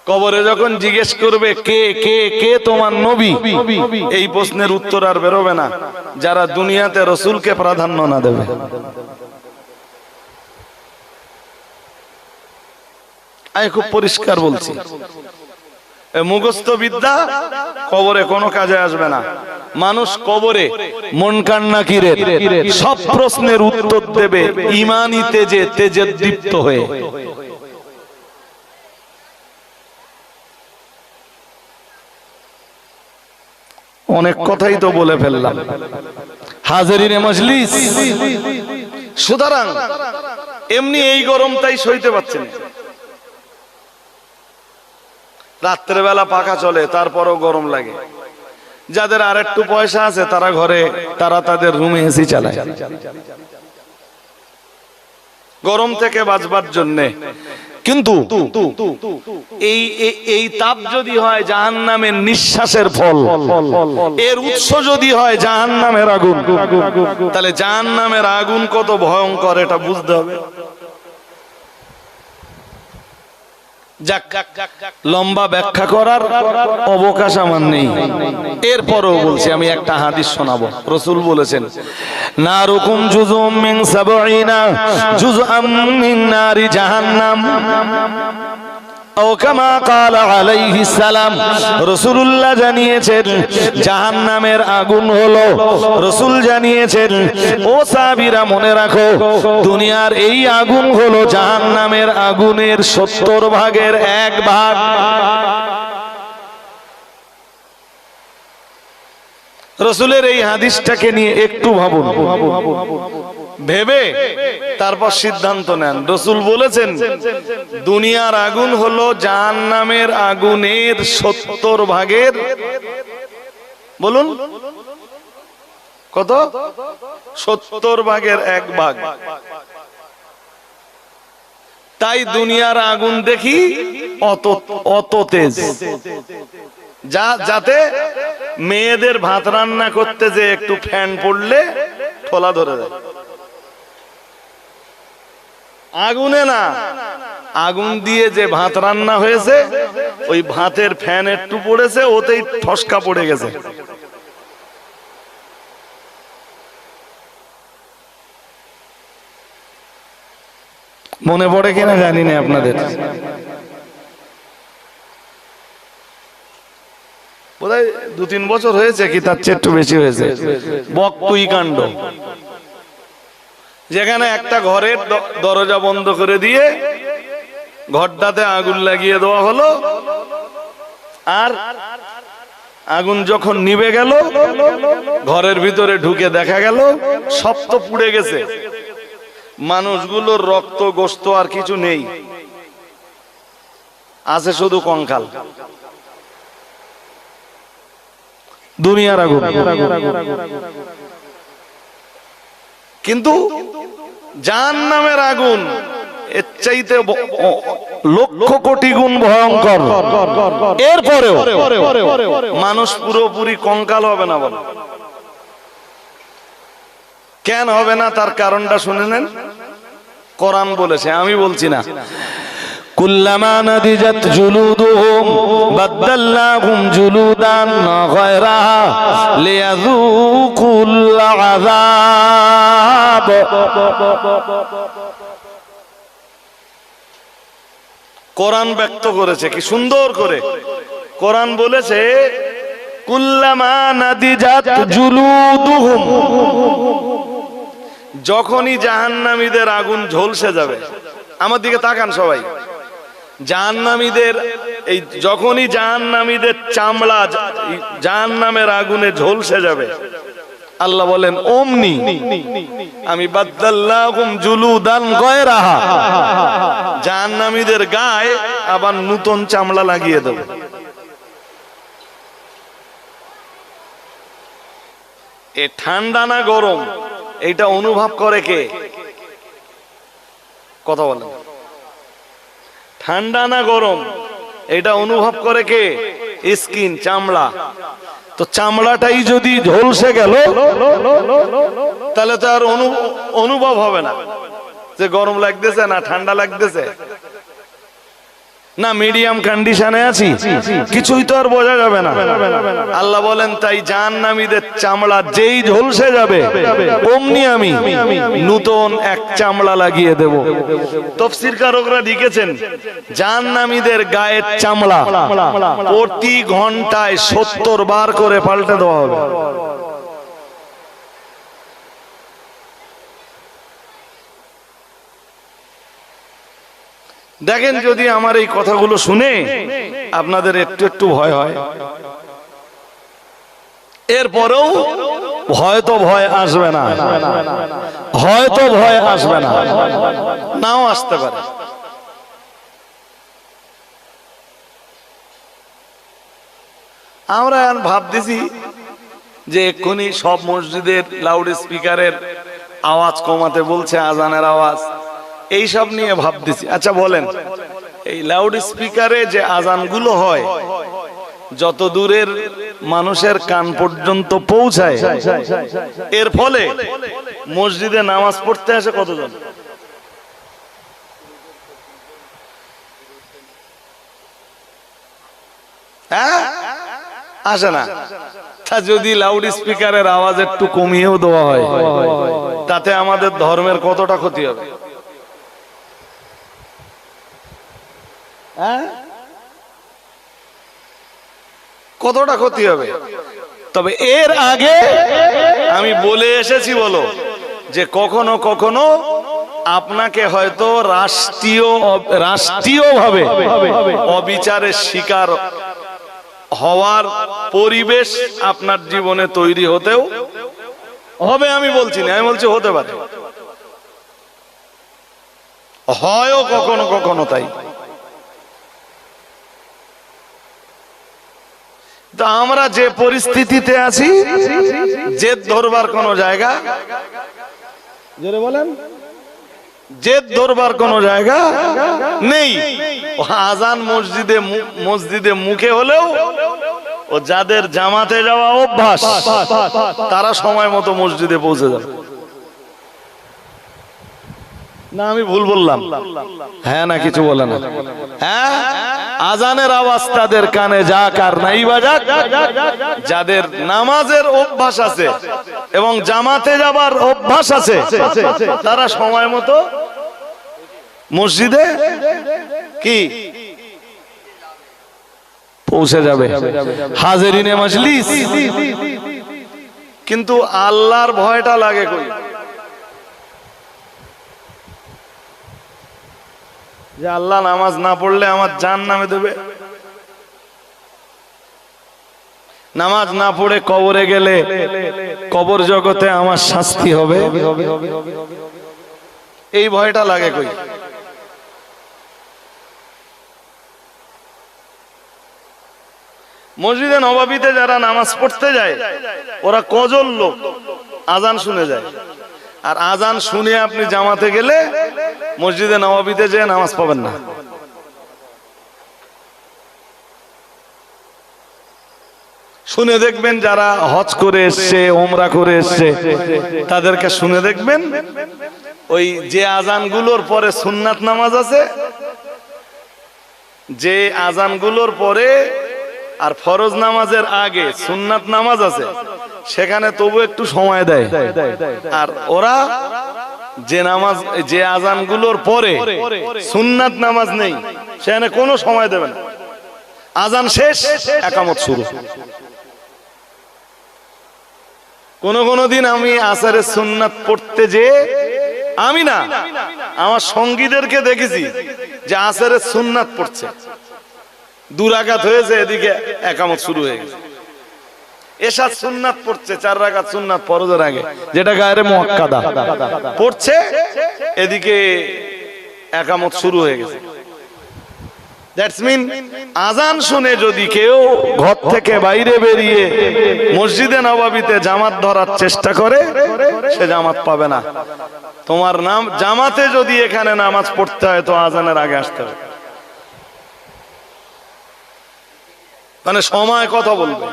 কবরে যখন জিজ্ঞেস করবে কে কে কে তোমার নবী, এই প্রশ্নের উত্তর আর বেরোবে না যারা দুনিয়াতে রসুলকে প্রাধান্য না দেবে। আমি খুব পরিষ্কার বলছি, মুখস্থ বিদ্যা কবরে কোনো কাজে আসবে না। মানুষ কবরে মন কান্না কিরে সব প্রশ্নের উত্তর দেবে ঈমানী তেজে তেজে দীপ্ত হয়ে। অনেক কথাই তো বলে ফেললাম হাজিরিনে মজলিস। সুতরাং এমনি এই গরমটাই সইতে পারছেন, রাত্রেবেলা পাখা চলে তারপরও গরম লাগে। যাদের আর একটু পয়সা আছে তারা ঘরে, তারা তাদের রুমে এসি চালায় গরম থেকে বাঁচবার জন্যে। কিন্তু এই তাপ যদি হয় জাহান্নামের নিঃশ্বাসের ফল, এর উৎস যদি হয় জাহান্নামের আগুন, তাহলে জাহান্নামের আগুন কত ভয়ঙ্কর এটা বুঝতে হবে। লম্বা ব্যাখ্যা করার অবকাশ আমার নেই, এরপরও বলছি, আমি একটা হাদিস শোনাবো। রসুল বলেছেন নারুকুম জুজুম মিন সাবঈনা জুজআম মিন নারি জাহান্নাম ও কামা ক্বালা আলাইহিস সালাম। রাসূলুল্লাহ জানিয়েছেন জাহান্নামের আগুন হলো, রাসূল জানিয়েছেন ও সাহাবীরা মনে রাখো দুনিয়ার এই আগুন হলো জাহান্নামের আগুনের ৭০ ভাগের ১ ভাগ। রাসূলের এই হাদিসটাকে নিয়ে একটু ভাবুন, ভেবে তারপর সিদ্ধান্ত নেন। রাসূল বলেছেন দুনিয়ার আগুন হলো জাহান্নামের আগুনের ৭০ ভাগের, বলুন কত? ৭০ ভাগের ১ ভাগ। তাই দুনিয়ার আগুন দেখি অত তেজ, যাতে মেয়েদের ভাত রান্না করতে যে একটু ফ্যান পড়লে ঠোলা ধরে যায়। আগুনে না, আগুন দিয়ে যে ভাত রান্না হয়েছে ওই ভাতের ফ্যান একটু পড়েছে, ওতেই ঠসকা পড়ে গেছে। মনে পড়ে কিনা জানি না আপনাদের, বোধহয় ২-৩ বছর হয়েছে কি তার চেয়ে একটু বেশি হয়েছে, বকটুই কাণ্ড। যেখানে একটা ঘরের দরজা বন্ধ করে দিয়ে ঘরটাতে আগুন লাগিয়ে দেওয়া হলো, আর আগুন যখন নিভে গেল ঘরের ভিতরে ঢুকে দেখা গেল সব তো পুড়ে গেছে, মানুষগুলোর রক্ত গোশত আর কিছু নেই, আছে শুধু কঙ্কাল। দুনিয়ার আগুন। কিন্তু জাহান্নামের আগুন এর চাইতে লক্ষ কোটি গুণ ভয়ঙ্কর। এরপরেও মানুষ পুরোপুরি কঙ্কাল হবে না। বল কেন হবে না? তার কারণটা শুনে নেন। কোরআন বলেছে, আমি বলছি না। কুল্লামা নাদিজাত জুলুদুহুম বাদদালনাহুম জুলুদান গায়রাহা লিয়াযুকুল আযাব। কোরআন ব্যক্ত করেছে কি সুন্দর করে। কোরআন বলেছে কুল্লামা নাদিজাত জুলুদুহুম, যখনই জাহান্নামীদের আগুন ঝলসে যাবে। আমার দিকে তাকান সবাই। জাহান্নামীদের এই যখনই জাহান্নামীদের চামড়া জাহান্নামের আগুনে ঝলসে যাবে, আল্লাহ বলেন অমনি আমি বাদদালনাহুম জুলুদান গায়রাহা, জাহান্নামীদের গায়ে আবার নতুন চামড়া লাগিয়ে দেব। এ ঠান্ডা না গরম এইটা অনুভব করে কে? কথা বলেন। ঠান্ডা না গরম এটা অনুভব করে কে? স্কিন, চামড়া। তো চামড়াটাই যদি ঝলসে গেল তাহলে তো আর অনুভব হবে না যে গরম লাগতেছে না ঠান্ডা লাগতেছে, না মিডিয়াম কন্ডিশনে আছি, কিছুই তো আর বোঝা যাবে না। আল্লাহ বলেন তাই জাহান্নামীদের চামড়া যেই ঝলসে যাবে অমনি আমি নতুন এক চামড়া লাগিয়ে দেব। তাফসীরকারকরা লিখেছেন জাহান্নামীদের গায়ের চামড়া প্রতি ঘন্টায় 70 বার করে পাল্টে দেওয়া হবে। দেখেন যদি আমার এই কথাগুলো শুনে আপনাদের একটু একটু ভয় হয়, এরপরেও হয়তো ভয় আসবে না, হয়তো ভয় আসবে না, নাও আসতে পারে। আমরা ভাবতেছি যে এক্ষুনি সব মসজিদের লাউড স্পিকারের আওয়াজ কমাতে বলছে, আজানের আওয়াজ, এই সব নিয়ে ভাবতেছি। আচ্ছা বলেন, এই লাউড স্পিকারে যে আজানগুলো হয় যত দূরের মানুষের কান পর্যন্ত পৌঁছায়, এর ফলে মসজিদে নামাজ পড়তে আসে কতজন? হ্যাঁ, আসে না। তা যদি লাউড স্পিকারের আওয়াজ একটু কমিয়েও দেওয়া হয় তাতে আমাদের ধর্মের কতটা ক্ষতি হবে? কতটা ক্ষতি হবে? তবে এর আগে আমি বলে এসেছি বলো যে কখনো কখনো আপনাকে হয়তো রাষ্ট্রীয়ভাবে অবিচারের শিকার হওয়ার পরিবেশ আপনার জীবনে তৈরি হতেও হবে। আমি বলছি না, আমি বলছি হতে পারে, হয়ও কখনো কখনো। তাই তো আমরা যে পরিস্থিতিতে আছি, জেদ ধরবার কোন জায়গা, জোরে বলেন, জেদ ধরবার কোন জায়গা নেই। আজান মসজিদে মুখে হলেও ও যাদের জামাতে যাওয়া অভ্যাস তারা সময় মতো মসজিদে পৌঁছে যাবে। না আমি ভুল বললাম? হ্যাঁ না কিছু বলে না? হ্যাঁ, আজানের আওয়াজ তাদের কানে যাক আর নাই বাজাক, যাদের নামাজের অভ্যাস আছে এবং জামাতে যাবার অভ্যাস আছে তারা সময় মতো মসজিদে কি পৌঁছে যাবে। হাজিরিনে মজলিস। কিন্তু আল্লাহর ভয়টা লাগে কই? যে আল্লাহ নামাজ না পড়লে আমার জাহান্নামে দেবে, নামাজ না পড়ে কবরে গেলে কবর জগতে আমার শাস্তি হবে, এই ভয়টা লাগে কই? মসজিদে নববীতে যারা নামাজ পড়তে যায় ওরা কজন লোক আজান শুনে যায়, আর আজান শুনে আপনি জামাতে গেলে মসজিদে নববীতে যেয়ে নামাজ পাবেন না। শুনে দেখবেন যারা হজ করে এসছে, ওমরা করে এসছে, তাদেরকে শুনে দেখবেন ওই যে আজানগুলোর পরে সুন্নাত নামাজ আছে যে আজানগুলোর পরে আর ফরজ নামাজের আগে সুন্নাত নামাজ আছে, সেখানে তবু একটু সময় দেয়। আর ওরা যে আজানগুলোর পরে সুন্নাত নামাজ নেই, সেখানে কোনো সময় দেবে না। আজান শেষ, একামত শুরু। কোন দিন আমি আসরের সুন্নাত পড়তে যে আমি না, আমার সঙ্গীদেরকে দেখেছি যে আসরের সুন্নাত পড়ছে, 2 রাকাত হয়েছে, এদিকে একামত শুরু হয়ে গেছে। এশার সুন্নাত পড়ছে, 4 রাকাত সুন্নাত ফরজের আগে, যেটা গায়রে মুআক্কাদা পড়ছে, এদিকে একামত শুরু হয়ে গেছে। দ্যাটস মিন আজান শুনে যদি কেউ ঘর থেকে বাইরে বেরিয়ে মসজিদে নববীতে জামাত ধরার চেষ্টা করে, সে জামাত পাবে না। তোমার নাম জামাতে যদি এখানে নামাজ পড়তে হয় তো আজানের আগে আসতে হবে। মানে সময় কথা বলবে।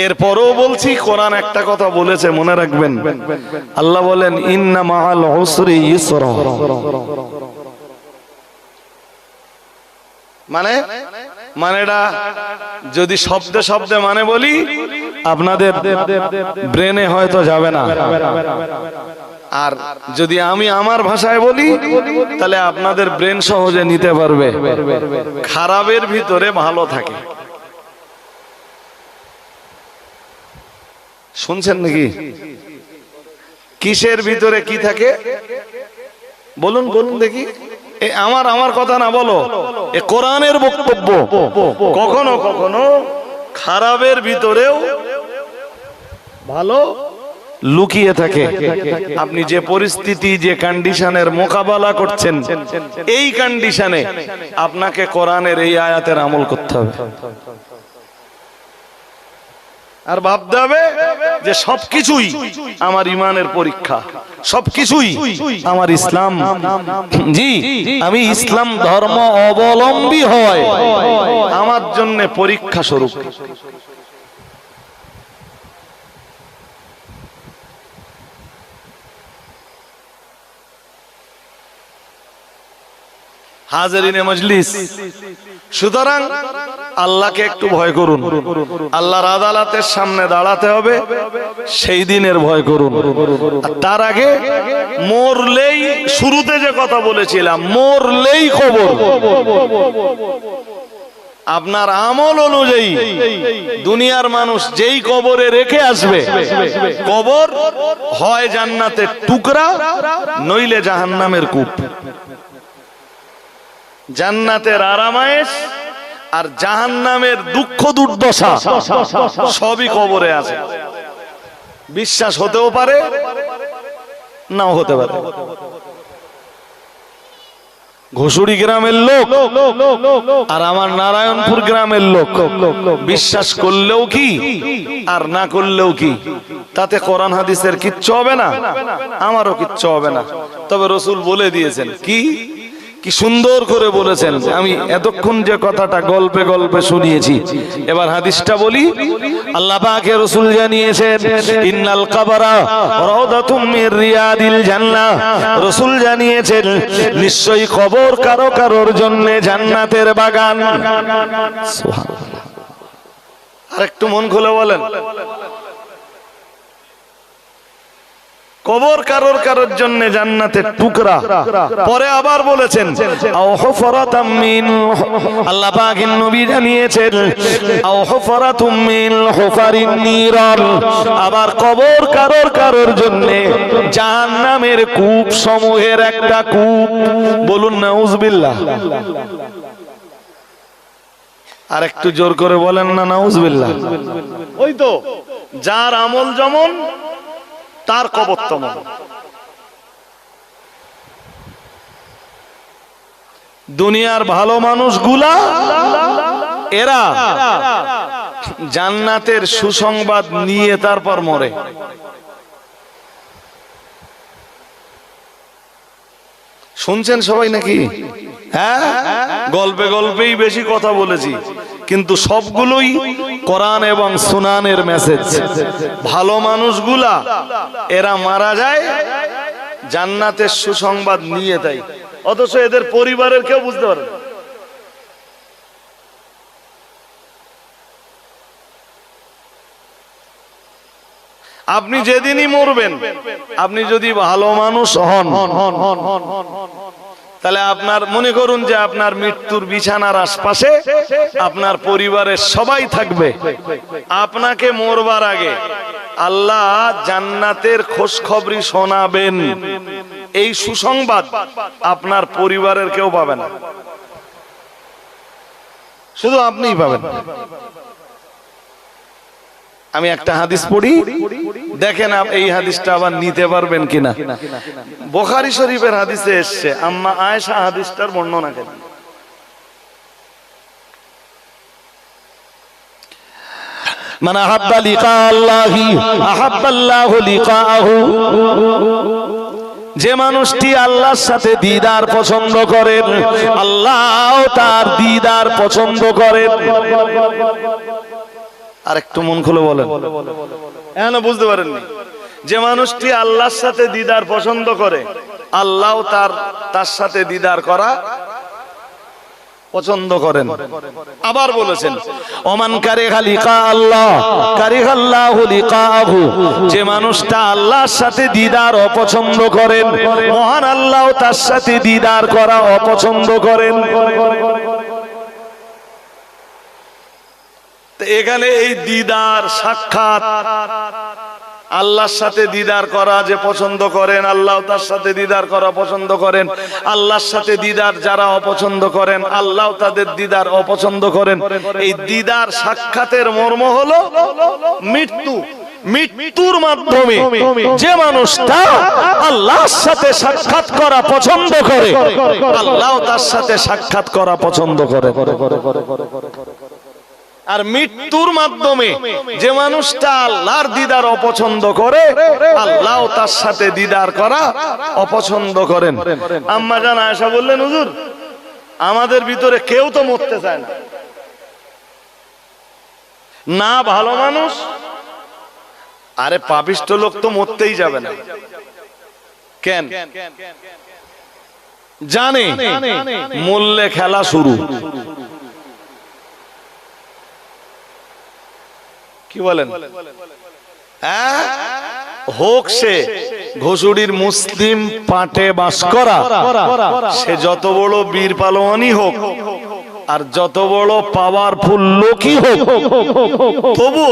এরপরও বলছি, কোরআন একটা কথা বলেছে, মনে রাখবেন। আল্লাহ বলেন ইন্না মাআল উসরি ইসরা। মানে এটা যদি শব্দে শব্দে মানে বলি, আপনাদের ব্রেনে হয়তো যাবে না। আর যদি আমি আমার ভাষায় বলি, তাহলে আপনাদের ব্রেন সহজে নিতে পারবে। খারাপের ভিতরে ভালো থাকে। শুনছেন নাকি? কিসের ভিতরে কি থাকে বলুন বলুন দেখি। আমার কথা না, বলো, এ কোরআনের বক্তব্য। কখনো কখনো খারাপের ভিতরেও ভালো লুকিয়ে থাকে। আপনি যে পরিস্থিতি, যে কন্ডিশনের মোকাবেলা করছেন, এই কন্ডিশনে আপনাকে কোরআনের এই আয়াতের আমল করতে হবে। আর ভাবতে হবে যে সবকিছুই আমার ইমানের পরীক্ষা, সবকিছুই আমার ইসলাম। জি, আমি ইসলাম ধর্ম অবলম্বী হয় আমার জন্য পরীক্ষা স্বরূপ। হাজিরিনে মজলিস, সুতরাং আল্লাহকে একটু ভয় করুন। আল্লাহর আদালতের সামনে দাঁড়াতে হবে, সেই দিনের ভয় করুন। তার আগে মরলেই, শুরুতে যে কথা বলেছিলাম, মরলেই খবর। আপনার আমল অনুযায়ী দুনিয়ার মানুষ যেই কবরে রেখে আসবে, কবর হয় জান্নাতের টুকরা, নইলে জাহান্নামের কূপ। জান্নাতের আরামায়েশ আর জাহান্নামের দুঃখ দুর্দশা সবই কবরে আছে। বিশ্বাস হতেও পারে, নাও হতে পারে। ঘুষুরি গ্রামের লোক আর আমার নারায়ণপুর গ্রামের লোক বিশ্বাস করলেও কি আর না করলেও কি, তাতে কোরআন হাদিসের কিচ্ছু হবে না, আমারও কিচ্ছু হবে না। তবে রাসূল বলে দিয়েছেন, কি সুন্দর করে বলেছেন। আমি এতক্ষণ যে কথাটা গল্পে গল্পে শুনিয়েছি, এবার হাদিসটা বলি। আল্লাহ পাকের রাসূল জানিয়েছেন, ইন্নাল কবরা রাউদাতুম মির রিয়াদিল জান্নাহ। রাসূল জানিয়েছেন, নিশ্চয়ই কবর কারো কারোর জন্য জান্নাতের বাগান। সুবহানাল্লাহ। আর একটু মন খুলে বলেন, কবর কারোর কারোর জন্য জান্নাতের টুকরা। পরে আবার বলেছেন, আও হুফরাতাম মিন, আল্লাহ পাকের নবী জানিয়েছেন, আও হুফরাতুম মিন হুফারিন নিরান। আবার কবর কারোর কারোর জন্য জাহান্নামের কূপ সমূহের একটা কূপ। বলুন নাউজুবিল্লাহ। আর একটু জোর করে বলেন না নাউজুবিল্লাহ। ওই তো, যার আমল যেমন তার কবর তেমন। দুনিয়ার ভালো মানুষগুলা এরা জান্নাতের সুসংবাদ নিয়ে তারপর মরে। শুনছেন সবাই নাকি? হ্যাঁ, গল্পে গল্পেই বেশি কথা বলেছি, কিন্তু সবগুলোই কোরআন এবং সুনানের মেসেজ। ভালো মানুষগুলা এরা মারা যায় জান্নাতের সুসংবাদ নিয়ে, তাই অথচ এদের পরিবারের কেউ বুঝতে পারে না। আপনি যেদিনই মরবেন, আপনি যদি ভালো মানুষ হন, তাহলে আপনার মনে করুন যে আপনার মৃত্যুর বিছানার আশপাশে আপনার পরিবারের সবাই থাকবে। আপনাকে মরবার আগে আল্লাহ জান্নাতের খোঁজখবরি শোনাবেন, এই সুসংবাদ আপনার পরিবারের কেউ পাবে না, শুধু আপনিই পাবেন। আমি একটা হাদিস পড়ি, দেখেন এই হাদিসটা আবার নিতে পারবেন কিনা। বুখারী শরীফের হাদিসে এসেছে, আম্মা আয়েশা হাদিসটার বর্ণনা করেন। মান আহাব্বা লিকা আল্লাহি আহাব্বাল্লাহু লিকাহু, যে মানুষটি আল্লাহর সাথে দিদার পছন্দ করেন, আল্লাহ তার দিদার পছন্দ করেন। আর একটু মন খুলে বলেন, এখন বুঝতে পারেননি? যে মানুষটি আল্লাহর সাথে দিদার পছন্দ করে, আল্লাহ তার সাথে দিদার করা পছন্দ করেন। আবার বলেছেন, ওমান কারিহা লিকা আল্লাহ কারিহাল্লাহু লিকাহু, যে মানুষটা আল্লাহর সাথে দিদার অপছন্দ করেন, মহান আল্লাহ তার সাথে দিদার করা অপছন্দ করেন। এখানে এই দিদার সাক্ষাৎ, আল্লাহর সাথে দিদার করা যে পছন্দ করেন, আল্লাহ তার সাথে দিদার করা পছন্দ করেন। আল্লাহর সাথে দিদার যারা অপছন্দ করেন, আল্লাহ তাদের দিদার অপছন্দ করেন। এই দিদার সাক্ষাতের মর্ম হলো মৃত্যু। মৃত্যুর মাধ্যমে যে মানুষটা আল্লাহর সাথে সাক্ষাৎ করা পছন্দ করে, আল্লাহ তার সাথে সাক্ষাৎ করা পছন্দ করে। আর মৃত্যুর মাধ্যমে যে মানুষটা আল্লাহর দিদার অপছন্দ করে, আল্লাহ তার সাথে দিদার করা অপছন্দ করেন। আম্মা জান আয়েশা বললেন, হুজুর আমাদের ভিতরে কেউ তো মরতে চায় না, না ভালো মানুষ, আরে পাপিষ্ঠ লোক তো মরতেই যাবে না। কেন? জানে মরলে খেলা শুরু। কি বলেন? হোক সে ঘোষুড়ির মুসলিম পাটে বাস করা, সে যত বড় বীর পালোয়ানই হোক আর যত বড় পাওয়ারফুল লোকই হোক, তবু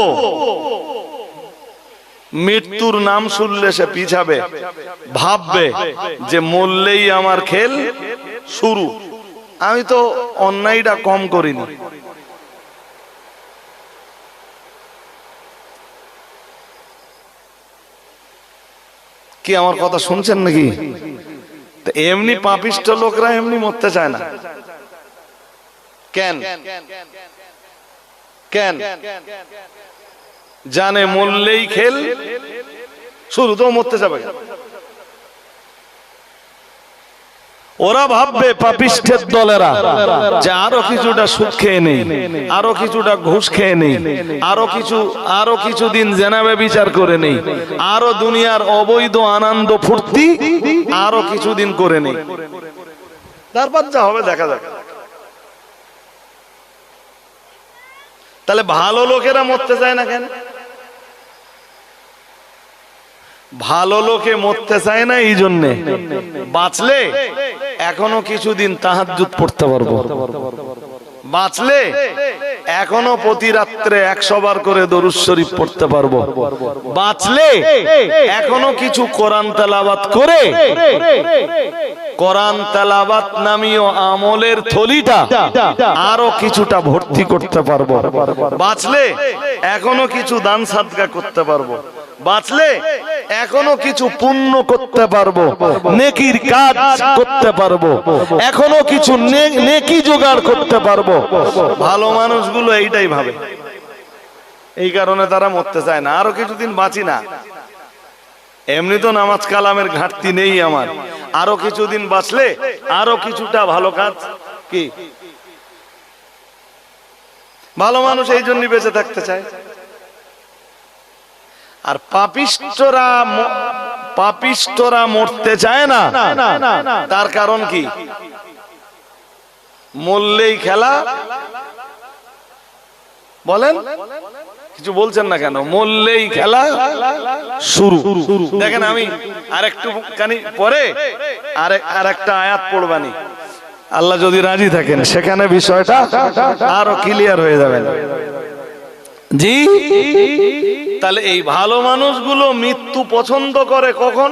মৃত্যুর নাম শুনলে সে পিছাবে, ভাববে যে মরলেই আমার খেল শুরু। আমি তো অন্যায়টা কম করিনি। কি আমার কথা শুনছেন নাকি? এমনি পাপিষ্ঠ লোকরা এমনি মরতে চায় না। কেন? কেন? জানে মরলেই খেল শুরু, তো মরতে যাবে। ওরা ভাববে পাপিষ্ঠের দলেরা যে আরো কিছুটা সুদ খেয়ে নেই, আরো কিছুটা ঘুষ খেয়ে নেই, আরো কিছুদিন জেনাবে বিচার করে নেই, আরো দুনিয়ার অবৈধ আনন্দ ফুর্তি আরো কিছুদিন করে নেই, তারপর যা হবে দেখা যাবে। তাহলে ভালো লোকেরা মরতে চায় না কেন? ভালো লোকে মরতে চায় না এই জন্যে, বাঁচলে এখনো কিছুদিন তাহাজ্জুদ পড়তে পারবো, বাঁচলে এখনো প্রতি রাত্রে 100 বার করে দরুদ শরীফ পড়তে পারবো, বাঁচলে এখনো কিছু কোরআন তেলাওয়াত করে কোরআন তেলাওয়াত নামীয় আমলের থলিটা আরো কিছুটা ভর্তি করতে পারবো, বাঁচলে এখনো কিছু দান সাদকা করতে পারবো, বাঁচলে এখনো কিছু পুণ্য করতে পারবো, নেকির কাজ করতে পারবো, এখনো কিছু নেকি জোগাড় করতে পারবো। ভালো মানুষগুলো এইটাই ভাবে, এই কারণে তারা মরতে চায় না। আরো কিছুদিন বাঁচি না, এমনি তো নামাজ কালামের ঘাটতি নেই আমার, আরো কিছুদিন বাঁচলে আরো কিছুটা ভালো কাজ কি ভালো মানুষ এই জন্য বেঁচে থাকতে চায়। আর পাপিষ্টরা মরতে চায় না। তার কারণ কি? মরলেই খেলা। বলেন, কিছু বলছেন না কেন? মরলেই খেলা শুরু। দেখেন, আমি আরেকটু খানি পরে আরেকটা আয়াত পড়বানি, আল্লাহ যদি রাজি থাকেন, সেখানে বিষয়টা আরো ক্লিয়ার হয়ে যাবে। জি, তাহলে এই ভালো মানুষগুলো মৃত্যু পছন্দ করে কখন?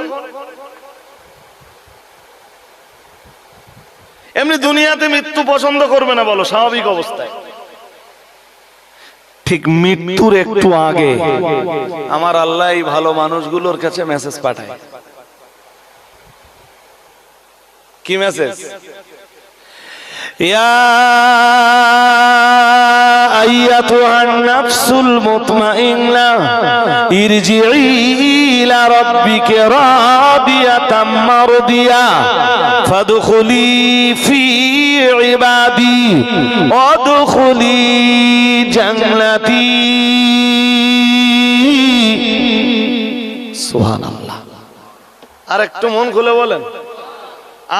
এমনি দুনিয়াতে মৃত্যু পছন্দ করবে না, বলো, স্বাভাবিক অবস্থায়। ঠিক মৃত্যুর একটু আগে আমার আল্লাহ এই ভালো মানুষগুলোর কাছে মেসেজ পাঠায়। কি মেসেজ? ইয়া আইয়াতুহান নাফসুল মুতমাইন্না ইরজিই ইলা রাব্বিকা রাদিয়াতাম মারদিয়া ফাদখুলি ফি ইবাদি ওয়াদখুলি জান্নাতি। সুবহানাল্লাহ। আর একটু মন খুলে বলেন,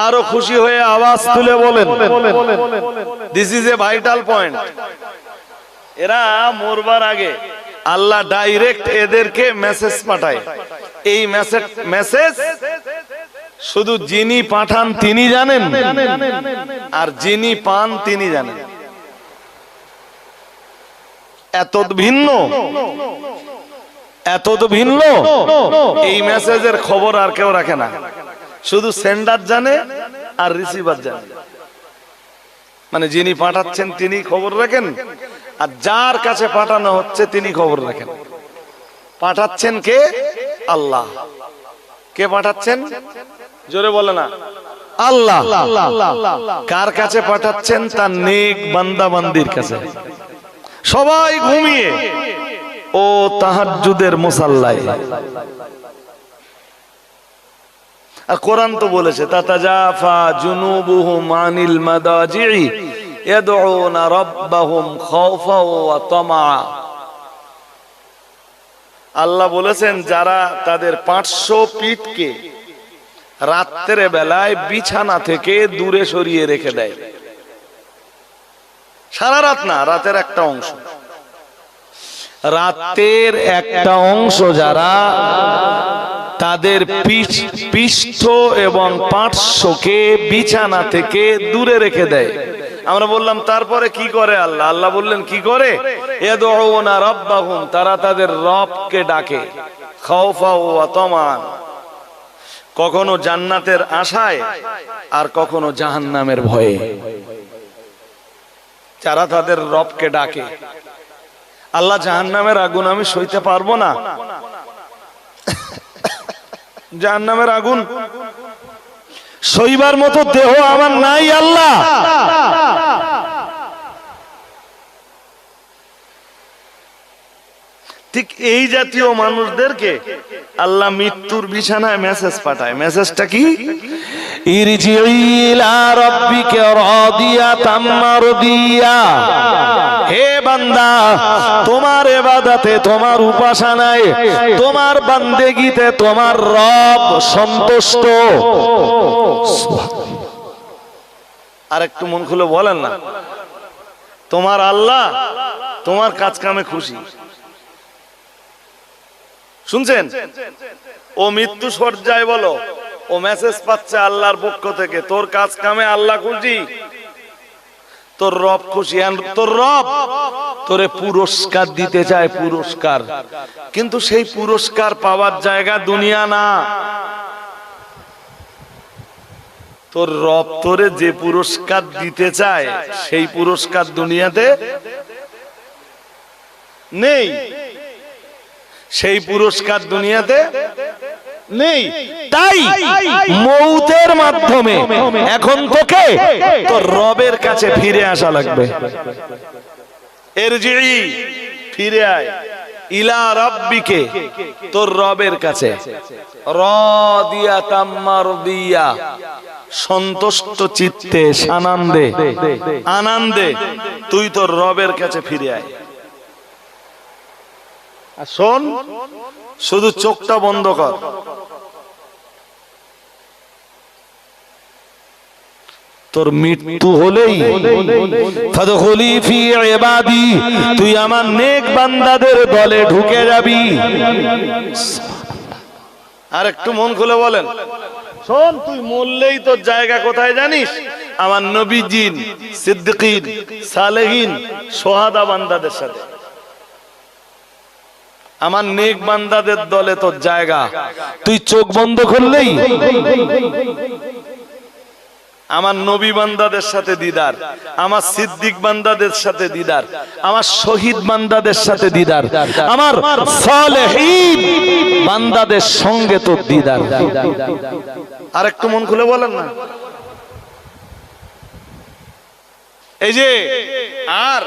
আরো খুশি হয়ে আওয়াজ তুলে বলেন, this is a vital point. এরা মরবার আগে আল্লাহ ডাইরেক্ট এদেরকে মেসেজ পাঠায়। এই মেসেজ শুধু যিনি পাঠান তিনি জানেন, আর যিনি পান তিনি জানেন। এত ভিন্ন এই মেসেজের খবর আর কেউ রাখে না। শুধু সেন্ডার জানে আর রিসিভার জানে। মানে যিনি পাঠাচ্ছেন তিনি খবর রাখেন, আর যার কাছে পাঠানো হচ্ছে তিনি খবর রাখেন। পাঠাচ্ছেন কে? আল্লাহ। কে পাঠাচ্ছেন? জোরে বলে না, আল্লাহ। কার কাছে পাঠাচ্ছেন? তার নেক বান্দা বান্দির কাছে। সবাই ঘুমিয়ে ও তাহাজ্জুদের মুসাল্লায়। আর কোরআন তো বলেছে, তাতাজাফা জুনুবুহুম আনিল মাদাজি'i ইয়াদউনা রাব্বাহুম খাওফা ওয়া তামা। আল্লাহ বলেছেন, যারা তাদের 500 পিঠকে রাতের বেলায় বিছানা থেকে দূরে সরিয়ে রেখে দেয়। সারা রাত না, রাতের একটা অংশ। রাতের একটা অংশ যারা তাদের পৃষ্ঠ এবং পার্শ্বকে বিছানা থেকে দূরে রেখে দেয়। আমরা বললাম তারপরে কি করে আল্লাহ? আল্লাহ বললেন কি করে? ইয়াদউনা রাব্বাহুম, তারা তাদের রবকে ডাকে, খাওফা ওয়া তামান, কখনো জান্নাতের আশায় আর কখনো জাহান্নামের ভয়ে। যারা তাদের রবকে ডাকে, আল্লাহ জাহান্নামের আগুন আমি সইতে পারবো না, জাহান্নামের আগুন সইবার মতো দেহ আমার নাই আল্লাহ। ঠিক এই জাতীয় মানুষদেরকে আল্লাহ মৃত্যুর বিছানায় মেসেজ পাঠায়। মেসেজটা কি? ইরজিই ইলা রাব্বিকা রাদিয়াতাম মারদিয়া। হে বান্দা, তোমার ইবাদতে, তোমার উপাসনায়, তোমার বান্দেগিতে তোমার রব সন্তুষ্ট। আর একটু মন খুলে বলেন না, তোমার আল্লাহ তোমার কাজ কামে খুশি। শুনছেন? ও মৃত্যু সজ্জায় বলো, ও মেসেজ পাচ্ছে আল্লাহর পক্ষ থেকে, তোর কাজ কামে আল্লাহ খুশি, তোর রব খুশি। তোর রব তোরে পুরস্কার দিতে চায়, পুরস্কার। কিন্তু সেই পুরস্কার পাওয়ার জায়গা দুনিয়া না। তোর রব তোরে যে পুরস্কার দিতে চায় সেই পুরস্কার দুনিয়াতে নেই। সেই পুরস্কার দুনিয়াতে নেই। তাই মৌতের মাধ্যমে এখন তোকে তোর রবের কাছে ফিরে আসা লাগবে। ইরজিই, ফিরে আয়, ইলা রাব্বিকে, তোর রবের কাছে। রাদিয়াতাম মারদিয়া, সন্তুষ্ট চিত্তে সানন্দে আনন্দে তুই তোর রবের কাছে ফিরে আয়। আর শোন, শুধু চোখটা বন্ধ কর, তোর মৃত্যু হলেই ফাদখুলি ফি ইবাদি, তুই আমার নেক বান্দাদের দলে ঢুকে যাবি। আর একটু মন খুলে বলেন, শোন, তুই মরলেই তোর জায়গা কোথায় জানিস? আমার নবীজিন, সিদ্দিকিন, সালেহিন, সোহাদা বান্দাদের সাথে, আমার নেক বান্দাদের দলে তোর জায়গা। তুই চোখ বন্ধ করলেই আমার নবী বান্দাদের সাথে দিদার, আমার সিদ্দিক বান্দাদের সাথে দিদার, আমার শহীদ বান্দাদের সাথে দিদার, আমার সালেহীন বান্দাদের সঙ্গে তো দিদার। আর একটু মন খুলে বলেন না। এই যে আর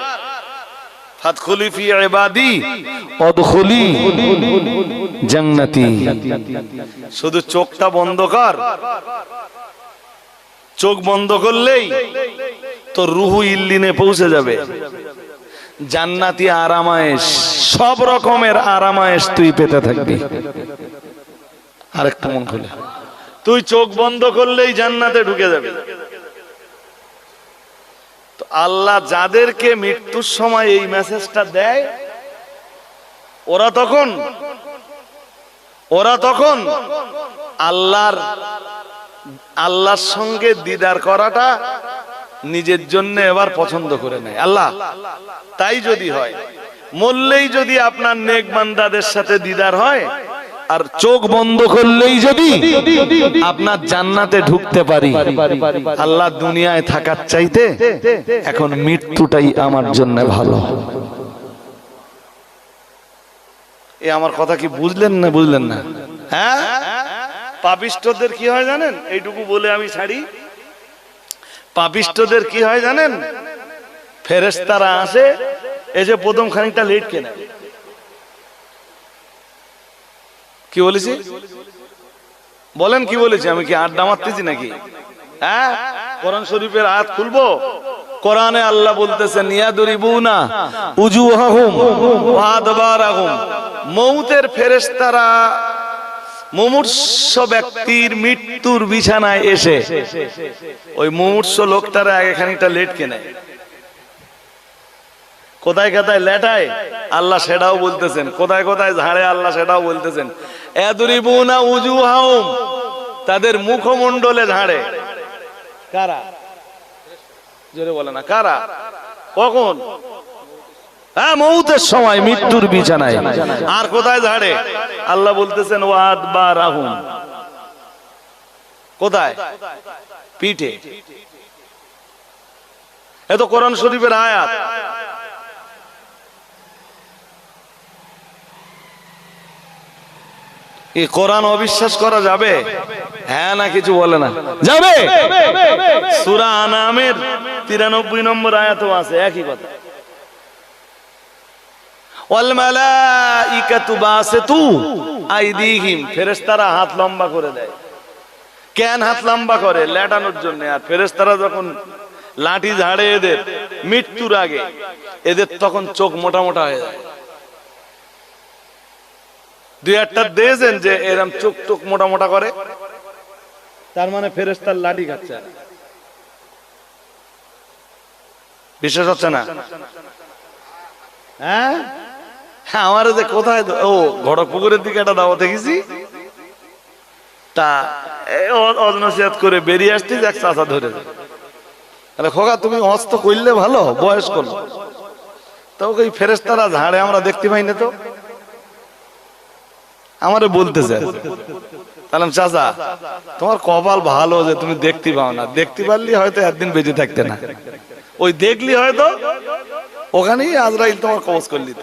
ফাদখুলি ফি ইবাদি ওয়াদখুলি জান্নাতি, শুধু চোখটা বন্ধ কর, চোখ বন্ধ করলেই তোর রুহু ইল্লিনে পৌঁছে যাবে। জান্নাতি আরামায়েশ, সব রকমের আরামায়েশ তুই পেতে থাকবি। আরেকটা মন খুলে, তুই চোখ বন্ধ করলেই জান্নাতে ঢুকে যাবে। তো আল্লাহ যাদেরকে মৃত্যুর সময় এই মেসেজটা দেয়, ওরা তখন আল্লাহর সঙ্গে দিদার করাটা নিজের জন্য এবার পছন্দ করে নেয় আল্লাহ। তাই যদি হয়, মরলেই যদি আপনার নেক বান্দাদের সাথে দিদার হয়, আর চোখ বন্ধ করলেই যদি আপনার জান্নাতে ঢুকতে পারি, আল্লাহ দুনিয়ায় থাকার চাইতে এখন মৃত্যুটাই আমার জন্য ভালো। এ আমার কথা কি বুঝলেন না? হ্যাঁ, পাপিষ্ঠদের কি হয় জানেন? এইটুকু বলে আমি ছাড়ি। পাপিষ্ঠদের কি হয় জানেন? ফেরেশতারা আসে, এসে প্রথম খানিকটা লেট কেনে। কি বলেছি বলেন? কি বলেছি? আমি কি আড্ডা মারতেছি নাকি? হ্যাঁ, কোরআন শরীফের আয়াত খুলবো। কোরআনে আল্লাহ বলতেছেন, ইয়াদরিবুনা উজুহাহুম ওয়া আদবারাহুম, মউতের ফেরেশতারা মুমূর্ষ ব্যক্তির মৃত্যুর বিছানায় এসে ওই মুমূর্ষ লোকটারা আগে খানিকটা লেট কেনে। কোথায় কোথায় লেটায় আল্লাহ সেটাও বলতেছেন, কোথায় কোথায় ঝাড়ে আল্লাহ সেটাও বলতেছেন। ইয়াদরিবুনা উজুহাহুম, তাদের মুখমণ্ডলে ঝাড়ে। কারা? জোরে বলে না, কারা? কখন? হ্যাঁ, মউতের সময়, মৃত্যুর বিছানায়। আর কোথায় ঝাড়ে? আল্লাহ বলতেছেন ওয়াদবারাহুম, কোথায়? পিঠে। এ তো কোরআন শরীফের আয়াত। এই কোরআন অবিশ্বাস করা যাবে? হ্যাঁ না কিছু বলে না? যাবে। সূরা আনামের 93 নম্বর আয়াতও আছে একই কথা। ওয়াল মালাইকাতু বাসিতু আইদিহিম, ফেরেশতারা হাত লম্বা করে দেয়। কেন হাত লম্বা করে? লেটানোর জন্য। আর ফেরেশতারা যখন লাঠি ঝাড়ে এদের মৃত্যুর আগে, এদের তখন চোখ মোটা মোটা হয়ে যায়। দুই একটা দেখেছেন যে এরকম চোখ চোখ মোটা মোটা করে? তার মানে ফেরেশতার লাঠি খাচ্ছে। বিশ্বাস হচ্ছে না? হ্যাঁ, আমার যে কোথায়, ও ঘটকপুকুরের দিকে একটা দাওয়াতে গেছি, তা অজনসিয়াত করে বেরিয়ে আসতে এক চাচা ধরে যায়, খোকা তুমি হস্ত করলে ভালো, বয়স করলো তো ওই ফেরেশতারা ঝাড়ে আমরা দেখতে পাই না তো। আমারে বলতেছে, তাহলে চাচা তোমার কপাল ভালো যে তুমি দেখতে পাও না, দেখতে পারলি হয়তো একদিন বেঁচে থাকতে না, ওই দেখলি হয়তো ওখানেই আজরাইল তোমার কবজ করলি।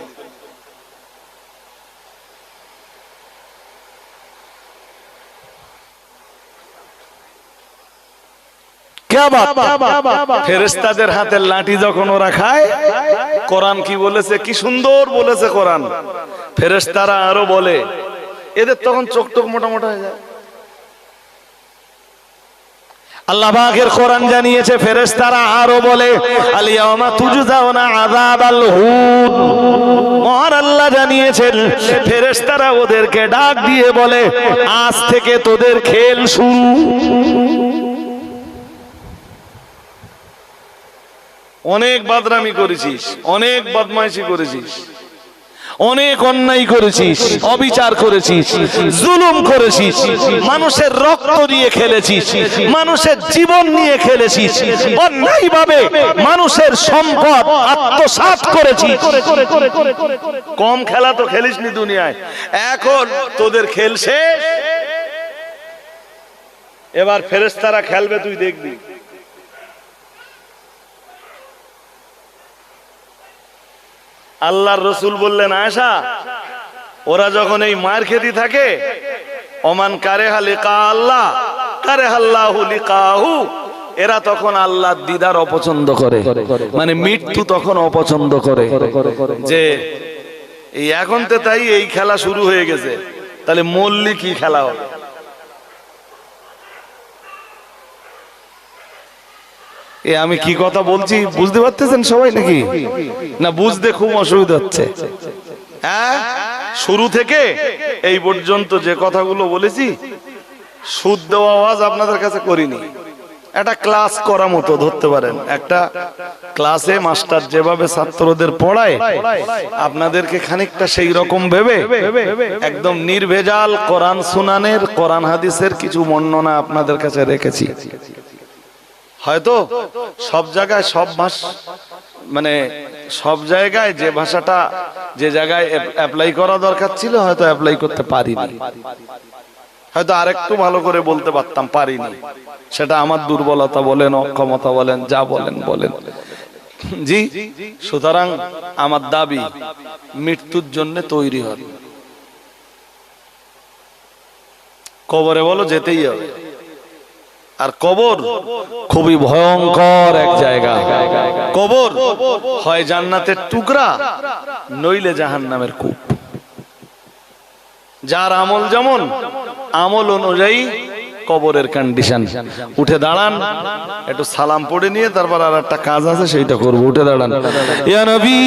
ফেরেশতাদের হাতের লাঠি যখন ওরা খায়, কোরআন কি বলেছে, কি সুন্দর বলেছে কোরআন। ফেরেশতারা আরো বলে, এদের তখন চোখ টোক মোটা মোটা হয়ে যায়। আল্লাহ পাকের কোরআন জানিয়েছে ফেরেশতারা আরো বলে আলিয়াউমা তুজজাউনা আযাবাল হুন। মহান আল্লাহ জানিয়েছেন ফেরেশতারা ওদেরকে ডাক দিয়ে বলে আজ থেকে তোদের খেল শুরু। অনেক বাদরামি করেছিস, অনেক বদমাইশি করেছিস, অনেক অন্যায় করেছিস, অবিচার করেছিস, জুলুম করেছিস, মানুষের রক্ত নিয়ে খেলেছিস, মানুষের জীবন নিয়ে খেলেছিস, অন্যায়ভাবে মানুষের সম্পদ আত্মসাৎ করেছিস। কম খেলা তো খেলিসনি দুনিয়ায়, এখন তোদের খেল শেষ। এবার ফেরেশতারা খেলবে, তুই দেখবি। আল্লাহর রসুল বললেন আয়েশা, ওরা যখন এই মার খেতে থাকে, ওমান কারেহা লিকা আল্লাহ কারেহাল্লাহু লিকাহু, এরা তখন আল্লাহর দিদার অপছন্দ করে, মানে মৃত্যু তখন অপছন্দ করে। যে এই এখন তো তাই এই খেলা শুরু হয়ে গেছে, তাহলে মল্লি কি খেলা হবে? আমি কি কথা বলছি বুঝতে পারতেছেন সবাই নাকি? না বুঝতে খুব অসুবিধা হচ্ছে? হ্যাঁ, শুরু থেকে এই পর্যন্ত যে কথাগুলো বলেছি শুদ্ধ আওয়াজ আপনাদের কাছে করিনি। একটা ক্লাস করা মতো ধরতে পারেন। একটা ক্লাসে মাস্টার যেভাবে ছাত্রদের পড়ায়, আপনাদেরকে খানিকটা সেই রকম ভেবে একদম নির্ভেজাল কোরআন সুনানের, কোরআন হাদিসের কিছু বর্ণনা আপনাদের কাছে রেখেছি। হয়তো সব জায়গায় সব ভাষা, মানে সব জায়গায় যে ভাষাটা যে জায়গায় অ্যাপ্লাই করা দরকার ছিল হয়তো অ্যাপ্লাই করতে পারিনি, হয়তো আরেকটু ভালো করে বলতে পারতাম, পারিনি। সেটা আমার দুর্বলতা বলেন, অক্ষমতা বলেন, যা বলেন বলেন। জি, সুতরাং আমার দাবি মৃত্যুর জন্য তৈরি হন। কবরে বলো যেতেই হবে। আর কবর খুবই ভয়ঙ্কর এক জায়গা। কবর হয় জান্নাতের টুকরা, নইলে জাহান্নামের কূপ। যার আমল যেমন, আমল অনুযায়ী কবরের কন্ডিশন। উঠে দাঁড়ান, একটু সালাম পড়ে নিয়ে তারপর আর একটা কাজ আছে সেইটা করবো। উঠে দাঁড়ান। ইয়া নবী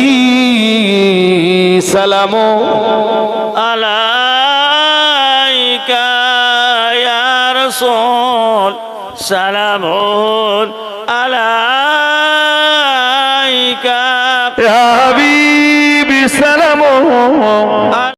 সালামু আলাইকা ইয়া রাসূল সালামুন আলাইকা ইয়া